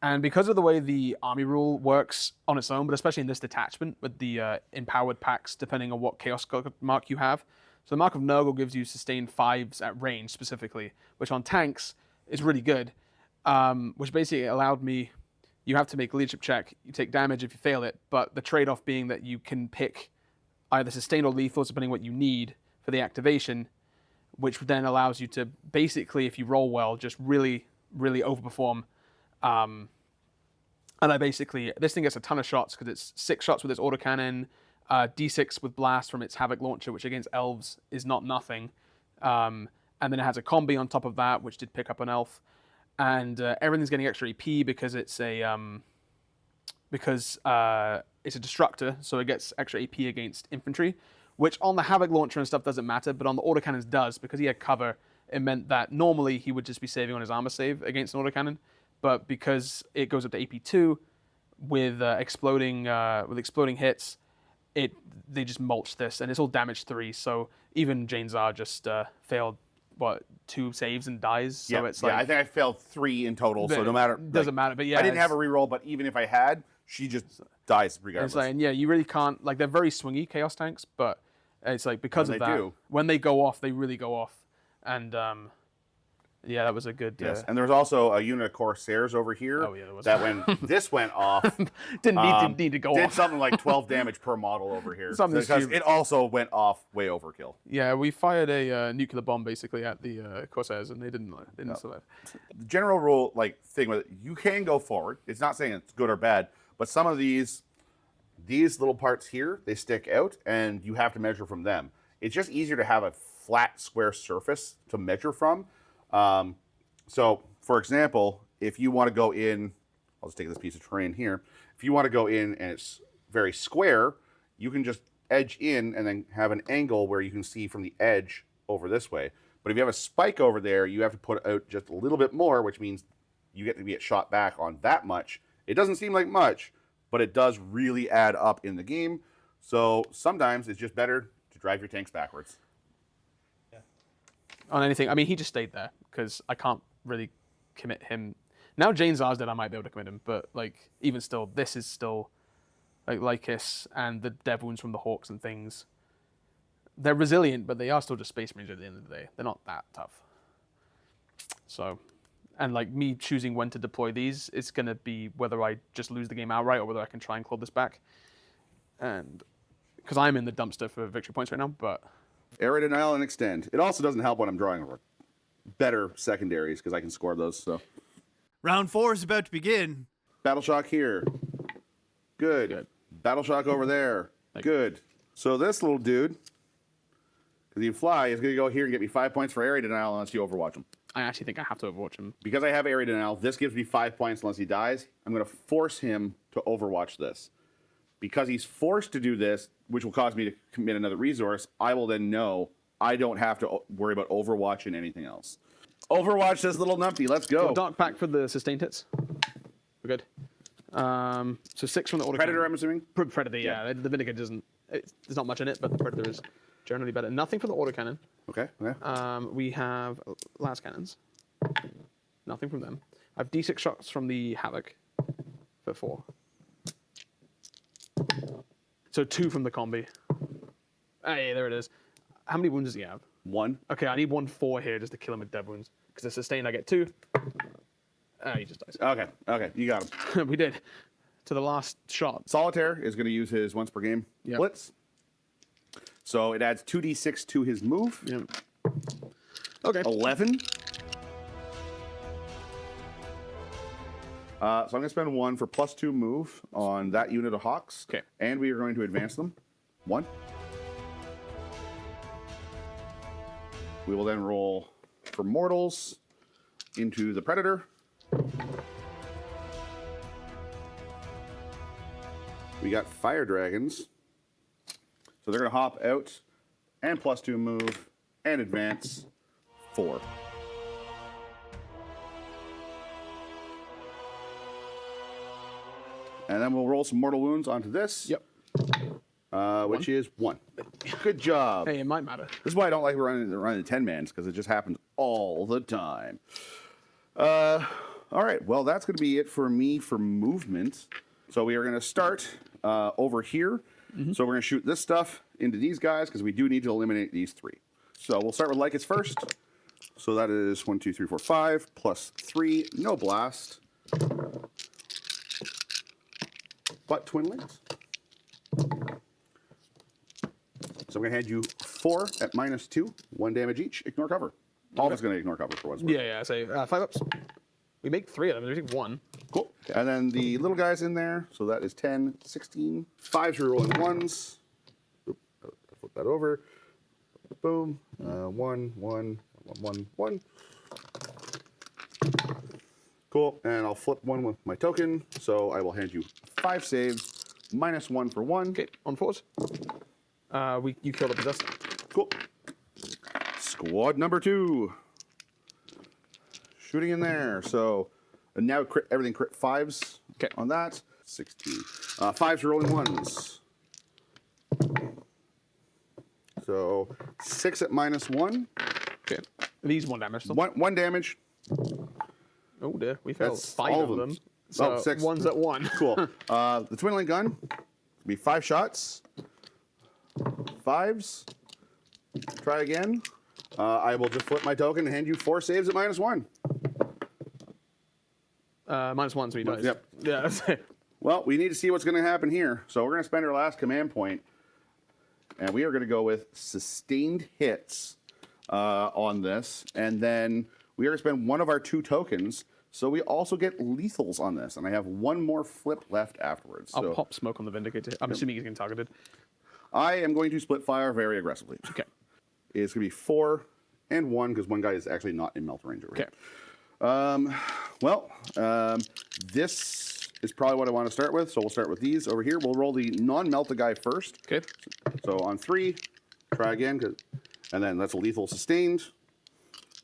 And because of the way the army rule works on its own, but especially in this detachment with the empowered packs, depending on what Chaos mark you have. So the Mark of Nurgle gives you sustained 5s at range specifically, which on tanks is really good. Which basically allowed me, you have to make a leadership check, you take damage if you fail it, but the trade-off being that you can pick either sustained or lethal, depending on what you need for the activation, which then allows you to basically, if you roll well, just really, really overperform. And I basically, this thing gets a ton of shots because it's 6 shots with its autocannon, D6 with blast from its Havoc launcher, which against elves is not nothing. And then it has a combi on top of that, which did pick up an elf. And everything's getting extra EP because it's a destructor, so it gets extra AP against infantry, which on the Havoc launcher and stuff doesn't matter, but on the autocannons does, because he had cover. It meant that normally he would just be saving on his armor save against an autocannon, but because it goes up to AP2 with exploding hits, they just mulch this, and it's all damage 3. So even Jane Czar just failed 2 saves and dies. So it's like, I think I failed 3 in total. So no matter, doesn't matter. But yeah, I didn't have a reroll, but even if I had, she just dies And regardless. it's like, and yeah, you really can't, like, they're very swingy Chaos tanks, but it's like, because When of they that, do. when they go off, they really go off. And yeah, that was a good. Yes, and there's also a unit of Corsairs over here. Oh, yeah, there was. That when this went off, Didn't need to go did off. something like 12 damage per model over here. Something because stupid. it also went off way overkill. Yeah, we fired a nuclear bomb basically at the Corsairs, and they didn't survive. The general rule, like thing with it, you can go forward. It's not saying it's good or bad, but some of these little parts here, they stick out, and you have to measure from them. It's just easier to have a flat square surface to measure from. So, for example, if you want to go in, I'll just take this piece of terrain here. If you want to go in and it's very square, you can just edge in and then have an angle where you can see from the edge over this way. But if you have a spike over there, you have to put out just a little bit more, which means you get to get shot back on that much. It doesn't seem like much, but it does really add up in the game. So sometimes it's just better to drive your tanks backwards. On anything, I mean, he just stayed there because I can't really commit him. Now Jane Zar's dead, I might be able to commit him, but like even still, this is still like Lycus and the dev wounds from the Hawks and things. They're resilient, but they are still just Space Marines at the end of the day. They're not that tough. So, and like me choosing when to deploy these, it's gonna be whether I just lose the game outright or whether I can try and claw this back. And because I'm in the dumpster for victory points right now, but. Area denial and extend. It also doesn't help when I'm drawing better secondaries because I can score those. So Round 4 is about to begin. battle shock here. Good. Battle shock over there. Good. So this little dude, because he can fly, is going to go here and get me 5 points for area denial unless you overwatch him. I actually think I have to overwatch him. Because I have area denial, this gives me 5 points unless he dies. I'm going to force him to overwatch this. Because he's forced to do this, which will cause me to commit another resource, I will then know I don't have to worry about Overwatch and anything else. Overwatch this little numpty. Let's go. Dark pack for the sustained hits. We're good. So 6 from the autocannon. Predator, I'm assuming? Predator, yeah. The Vinegar doesn't. There's not much in it, but the Predator is generally better. Nothing for the autocannon. Okay. We have las cannons. Nothing from them. I have D6 shots from the Havoc for 4. So 2 from the combi. Hey, there it is. How many wounds does he have? 1. Okay, I need 1/4 here just to kill him with dead wounds. Because the sustained, I get 2. He just dies. Okay. You got him. We did. To the last shot. Solitaire is going to use his once per game blitz. So it adds 2d6 to his move. Yep. Okay. 11. So I'm going to spend 1 for +2 move on that unit of Hawks. Okay. And we are going to advance them. 1. We will then roll for mortals into the Predator. We got Fire Dragons. So they're going to hop out and +2 move and advance 4. And then we'll roll some mortal wounds onto this. Yep. Which is 1. Good job. Hey, it might matter. This is why I don't like running the 10-mans, because it just happens all the time. All right, well, that's going to be it for me for movement. So we are going to start over here. Mm-hmm. So we're going to shoot this stuff into these guys, because we do need to eliminate these 3. So we'll start with Lycus first. So that is 1, 2, 3, 4, 5, +3, no blast. But twinlings. So I'm going to hand you 4 at -2, 1 damage each. Ignore cover. All of us going to ignore cover for what's worth. Yeah. So 5 ups. We make 3 of them. We take 1. Cool. And then the little guys in there. So that is 10, 16. 5s are rolling 1s. Oop, I'll flip that over. Boom. 1, 1, 1, 1. Cool. And I'll flip 1 with my token. So I will hand you 5 saves, -1 for 1. Okay, on 4s. You kill the possessed. Cool. Squad number 2. Shooting in there. So and now everything crit 5s on that. 16. 5s are rolling 1s. So 6 at -1. Okay. These 1 damage. Still. One damage. Oh dear, we failed That's 5 all of them. So 6. one's at 1. Cool. The twin link gun will be 5 shots. 5s. Try again. I will just flip my token and hand you 4 saves at -1. -1, so he dies. Yep. Yeah. That's it. Well, we need to see what's going to happen here. So we're going to spend our last command point, and we are going to go with sustained hits on this, and then we are going to spend one of our 2 tokens. So we also get lethals on this, and I have 1 more flip left afterwards. I'll So pop smoke on the Vindicator. I'm assuming he's getting targeted. I am going to split fire very aggressively. Okay. It's going to be 4 and 1 because one guy is actually not in melt range over here. This is probably what I want to start with. So we'll start with these over here. We'll roll the non-melta guy first. Okay. So on 3, try again, and then that's a lethal sustained.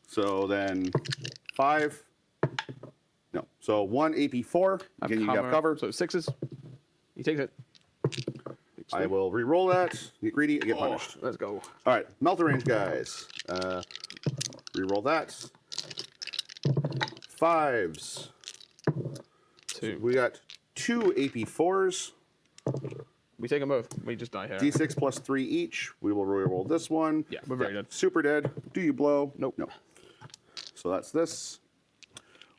So then 5. No. So 1 AP4. Again, you have cover. So 6s. He takes it. I will re-roll that. Get greedy. I get punished. Let's go. All right, melta range guys. Re-roll that. 5s. 2. We got 2 AP4s. We take them both. We just die here. D6 plus 3 each. We will re-roll this one. Yeah, we're very dead. Super dead. Do you blow? Nope. No. So that's this.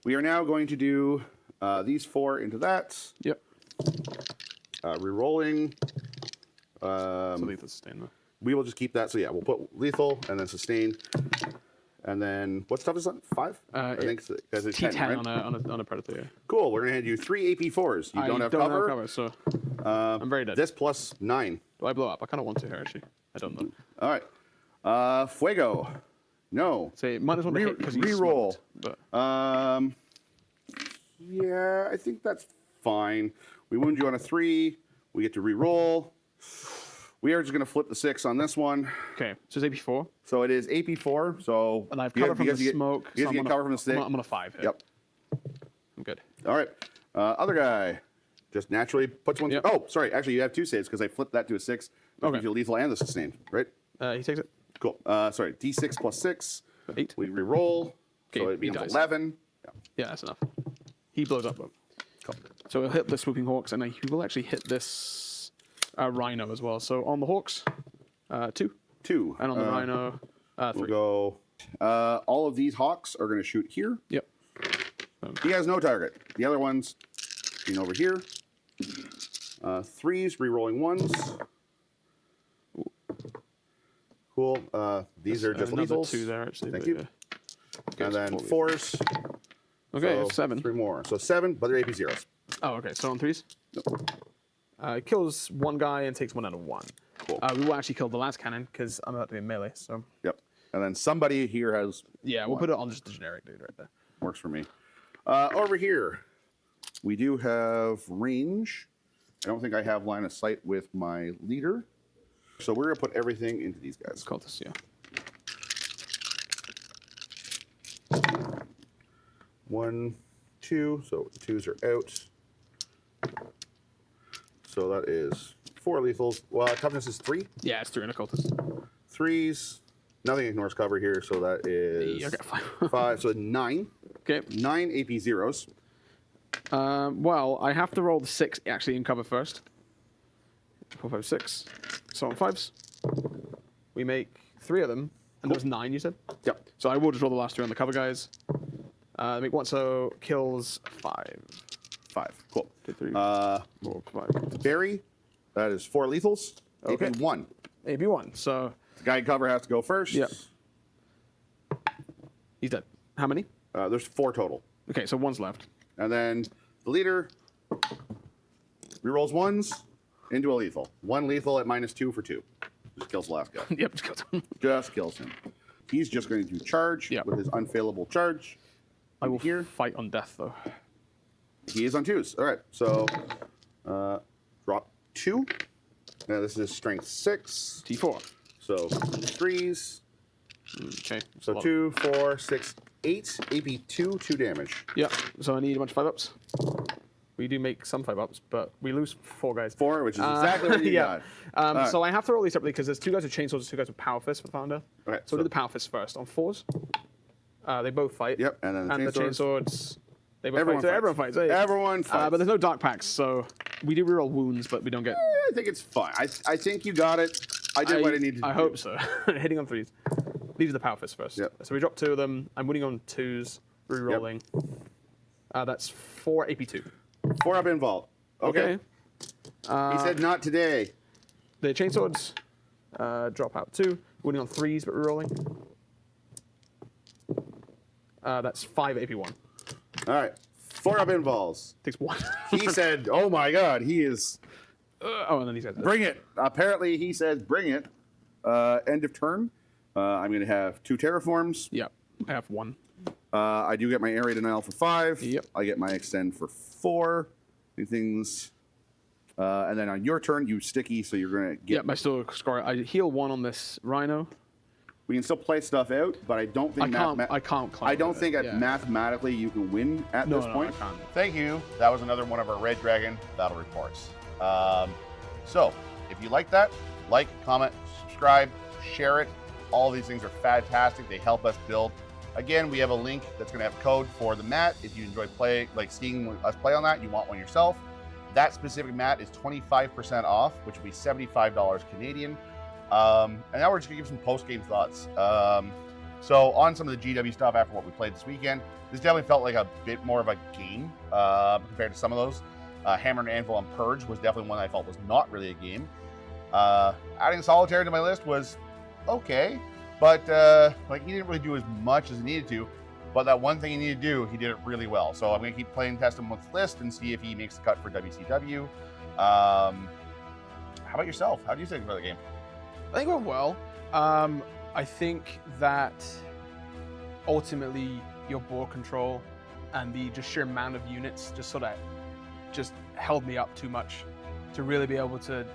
We are now going to do these 4 into that. Yep. Re-rolling. So lethal sustain though. We will just keep that. So yeah, we'll put lethal and then sustain. And then what stuff is that? 5? I think because it's 10, T10 right? on a predator. Yeah. Cool. We're gonna hand you 3 AP4s. You don't have cover. So I'm very dead. This plus 9. Do I blow up? I kind of want to here actually. I don't know. All right. Fuego. No. Say -1 to hit because he's Reroll. smoked, but Yeah, I think that's fine. We wound you on a 3. We get to re-roll. We are just going to flip the 6 on this one. okay. So it's AP4. So it is AP4. So And I've cover from the smoke. You so get cover from the stick. I'm on a 5 here. Yep. I'm good. All right. Other guy just naturally puts one. Yep. Oh, sorry. Actually, you have 2 saves because I flipped that to a 6. That Okay. gives you lethal and the sustained, right? He takes it. Cool. Sorry. D6 plus 6. 8. We re-roll. So Okay, it becomes he dies. 11. Yeah. Yeah, that's enough. He blows up though. Cool. So he'll hit the swooping hawks, and he will actually hit this rhino as well. So on the hawks, 2, 2. and on the rhino, 3. We'll go. All of these hawks are going to shoot here. Yep. He has no target. The other ones being over here. 3s, re-rolling 1s. Cool. These are just another lethals. 2 there actually. Thank but, you. yeah. Okay, And so then 4 4s. Okay, So 7. 3 more. So 7, but they're AP zeros. Oh, okay. So on 3s. It kills 1 guy and takes 1 out of 1. Cool. We will actually kill the last cannon because I'm about to be in melee. So Yep. And then somebody here has. yeah, we'll 1. put it on just the generic dude right there. Works for me. Over here, we do have range. I don't think I have line of sight with my leader. So we're going to put everything into these guys. Cultists, yeah. 1, 2. So 2s are out. So that is 4 lethals. Well, toughness is 3. Yeah, it's 3 on a cultist. 3s. Nothing ignores cover here, so that is Yeah, okay, 5. So 9. Okay. 9 AP zeros. Well, I have to roll the 6 actually in cover first. 4, 5, 6. So on 5s, we make 3 of them, and there was 9 you said. Yep. So I will just roll the last 3 on the cover guys. Make 1, so kills 5. 5. Cool. 2, 3, 4, 5. Barry, that is 4 lethals. Okay. AP 1. AB 1. So The guy in cover has to go first. Yep. he's dead. How many? There's 4 total. Okay, so 1's left. And then the leader rerolls 1s into a lethal. 1 lethal at -2 for 2. Just kills the last guy. Yep, just killed him. Just kills him. He's just going to charge Yep. with his unfailable charge. I will Here. fight on death though. He is on 2s. All right. So drop 2. Now this is strength 6. T4. So 3s. Okay. So 2, 4, 6, 8. AP 2, 2 damage. Yep. So I need a bunch of 5-ups. We do make some 5-ups, but we lose 4 guys. 4, which is exactly what you yeah. got. So I have to roll these separately because there's 2 guys with chainsaws and 2 guys with power fists for founder. Okay, So we'll do the power fists first. On 4s, they both fight. Yep, and then the chainswords They both Everyone fight. So fights. everyone fights. Hey. Everyone fights. But there's no dark packs, so we do reroll wounds, but we don't get. I think it's fine. I think you got it. I did what I needed to do. I hope so. Hitting on 3s. These are the power fists first. Yep. So we drop 2 of them. I'm winning on 2s, rerolling. That's 4 AP2. 4 up involved. Okay. He said not today. The chainswords drop out 2. Winning on 3s, but rerolling. That's 5 AP1. All right. 4 up involves. Takes 1. He said, "Oh my God, he is." And then he says, Bring it. Apparently, he says, "Bring it." End of turn. I'm going to have 2 terraforms. Yep. I have 1. I do get my area denial for 5. Yep. I get my extend for 4. Things. And then on your turn, you sticky, so you're going to get. Yep, I still score. I heal 1 on this rhino. We can still play stuff out, but I don't think I can't climb. I don't with think it. Yeah. mathematically you can win at this point. I can't. Thank you. That was another one of our Red Dragon battle reports. So, if you like that, like, comment, subscribe, share it. All these things are fantastic. They help us build. Again, we have a link that's going to have code for the mat. If you enjoy seeing us play on that, you want one yourself. That specific mat is 25% off, which will be $75 Canadian. And now we're just going to give some post-game thoughts. So on some of the GW stuff after what we played this weekend, this definitely felt like a bit more of a game compared to some of those. Hammer and Anvil on Purge was definitely one I felt was not really a game. Adding Solitaire to my list was okay, but he didn't really do as much as he needed to. But that one thing he needed to do, he did it really well. So I'm going to keep playing test him with the list and see if he makes the cut for WCW. How about yourself? How do you think about the game? I think it went well. I think that ultimately your board control and the just sheer amount of units just held me up too much to really be able to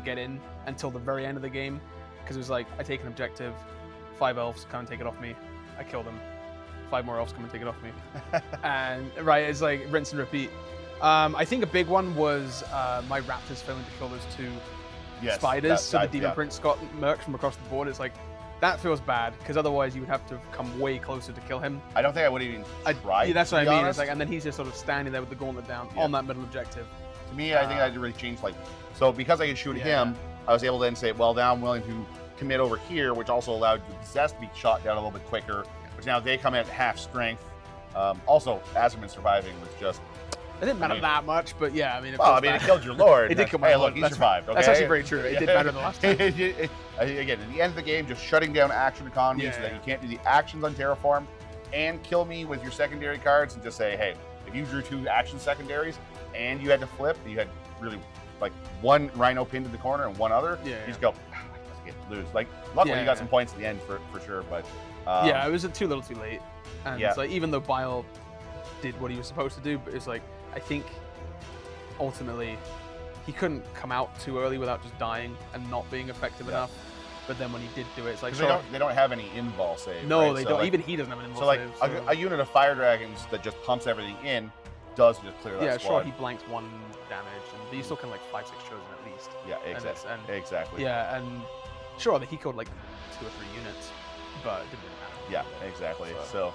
get in until the very end of the game. Because it was like, I take an objective, 5 elves come and take it off me, I kill them. 5 more elves come and take it off me. And it's like rinse and repeat. I think a big one was my raptors failing to kill those 2 spiders, so the Demon Prince got murked from across the board. It's like, that feels bad, because otherwise you would have to have come way closer to kill him. I don't think I would even try. Yeah, that's what I mean. Honest. It's like, and then he's just sort of standing there with the gauntlet down on that middle objective. To me, I think that really changed. So because I could shoot him, I was able to then say, well, now I'm willing to commit over here, which also allowed the possessed to be shot down a little bit quicker, which now they come in at half strength. Also, Azerman surviving was just... It didn't matter that much, but yeah, I mean... it killed your lord. It did kill my lord. Look, he survived, okay? That's actually very true. It did matter the last time. Again, at the end of the game, just shutting down action economy so that you can't do the actions on Terraform and kill me with your secondary cards and just say, hey, if you drew 2 action secondaries and you had to flip, you had really, 1 Rhino pinned in the corner and 1 other, you just go, I can't lose. Luckily, you got some points at the end for sure, but... it was too little too late. And it's like, even though Bile did what he was supposed to do, but it's like, I think ultimately he couldn't come out too early without just dying and not being effective enough. But then when he did do it, it's like they don't have any invul save. No, right? they so don't. Even he doesn't have an invul save. A unit of fire dragons that just pumps everything in does just clear that squad. Yeah, he blanks 1 damage, and you still can 5-6 chosen at least. Yeah, exactly. Yeah, and he killed 2 or 3 units, but it didn't really matter. Yeah, exactly. So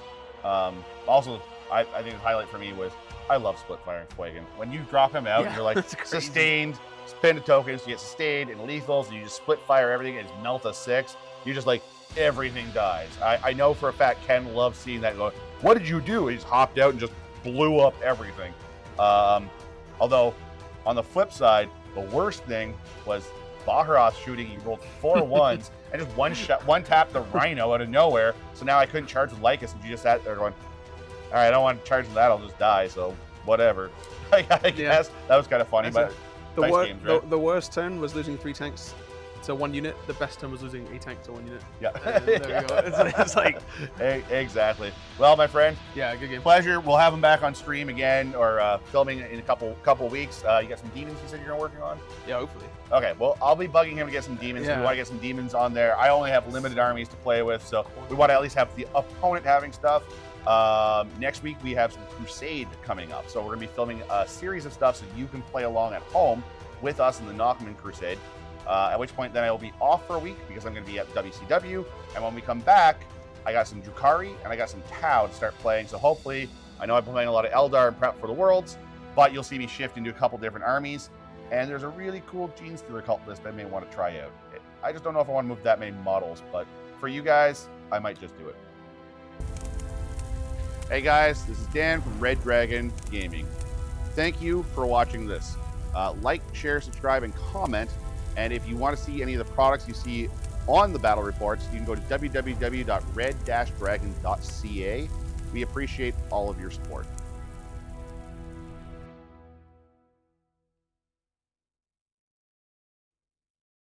also, I think the highlight for me was I love split firing Fuegan. When you drop him out, you're like sustained, spend a token, so you get sustained and lethals, and you just split fire everything and just melt a 6. You just everything dies. I know for a fact Ken loves seeing that. Going, what did you do? He just hopped out and just blew up everything. Although on the flip side, the worst thing was Baharoth shooting. He rolled 4 1s and just one tapped the Rhino out of nowhere. So now I couldn't charge with Lycus, and you just sat there going, all right, I don't want to charge with that. I'll just die. So whatever. I guess that was kind of funny, but the worst turn was losing 3 tanks to 1 unit. The best turn was losing a tank to 1 unit. Yeah, there we go. It's like exactly. Well, my friend. Yeah, good game. Pleasure. We'll have him back on stream again or filming in a couple weeks. You got some demons you said you're working on? Yeah, hopefully. Okay, well, I'll be bugging him to get some demons. We want to get some demons on there. I only have limited armies to play with, so we want to at least have the opponent having stuff. Next week, we have some Crusade coming up. So we're going to be filming a series of stuff so you can play along at home with us in the Knockman Crusade. At which point, then I will be off for a week because I'm going to be at WCW. And when we come back, I got some Drukhari and I got some Tau to start playing. So hopefully, I know I've been playing a lot of Eldar and prep for the Worlds, but you'll see me shift into a couple different armies. And there's a really cool Gene Stealer cult list I may want to try out. I just don't know if I want to move that many models, but for you guys, I might just do it. Hey guys, this is Dan from Red Dragon Gaming. Thank you for watching this. Like, share, subscribe, and comment. And if you want to see any of the products you see on the battle reports, you can go to www.red-dragon.ca. We appreciate all of your support.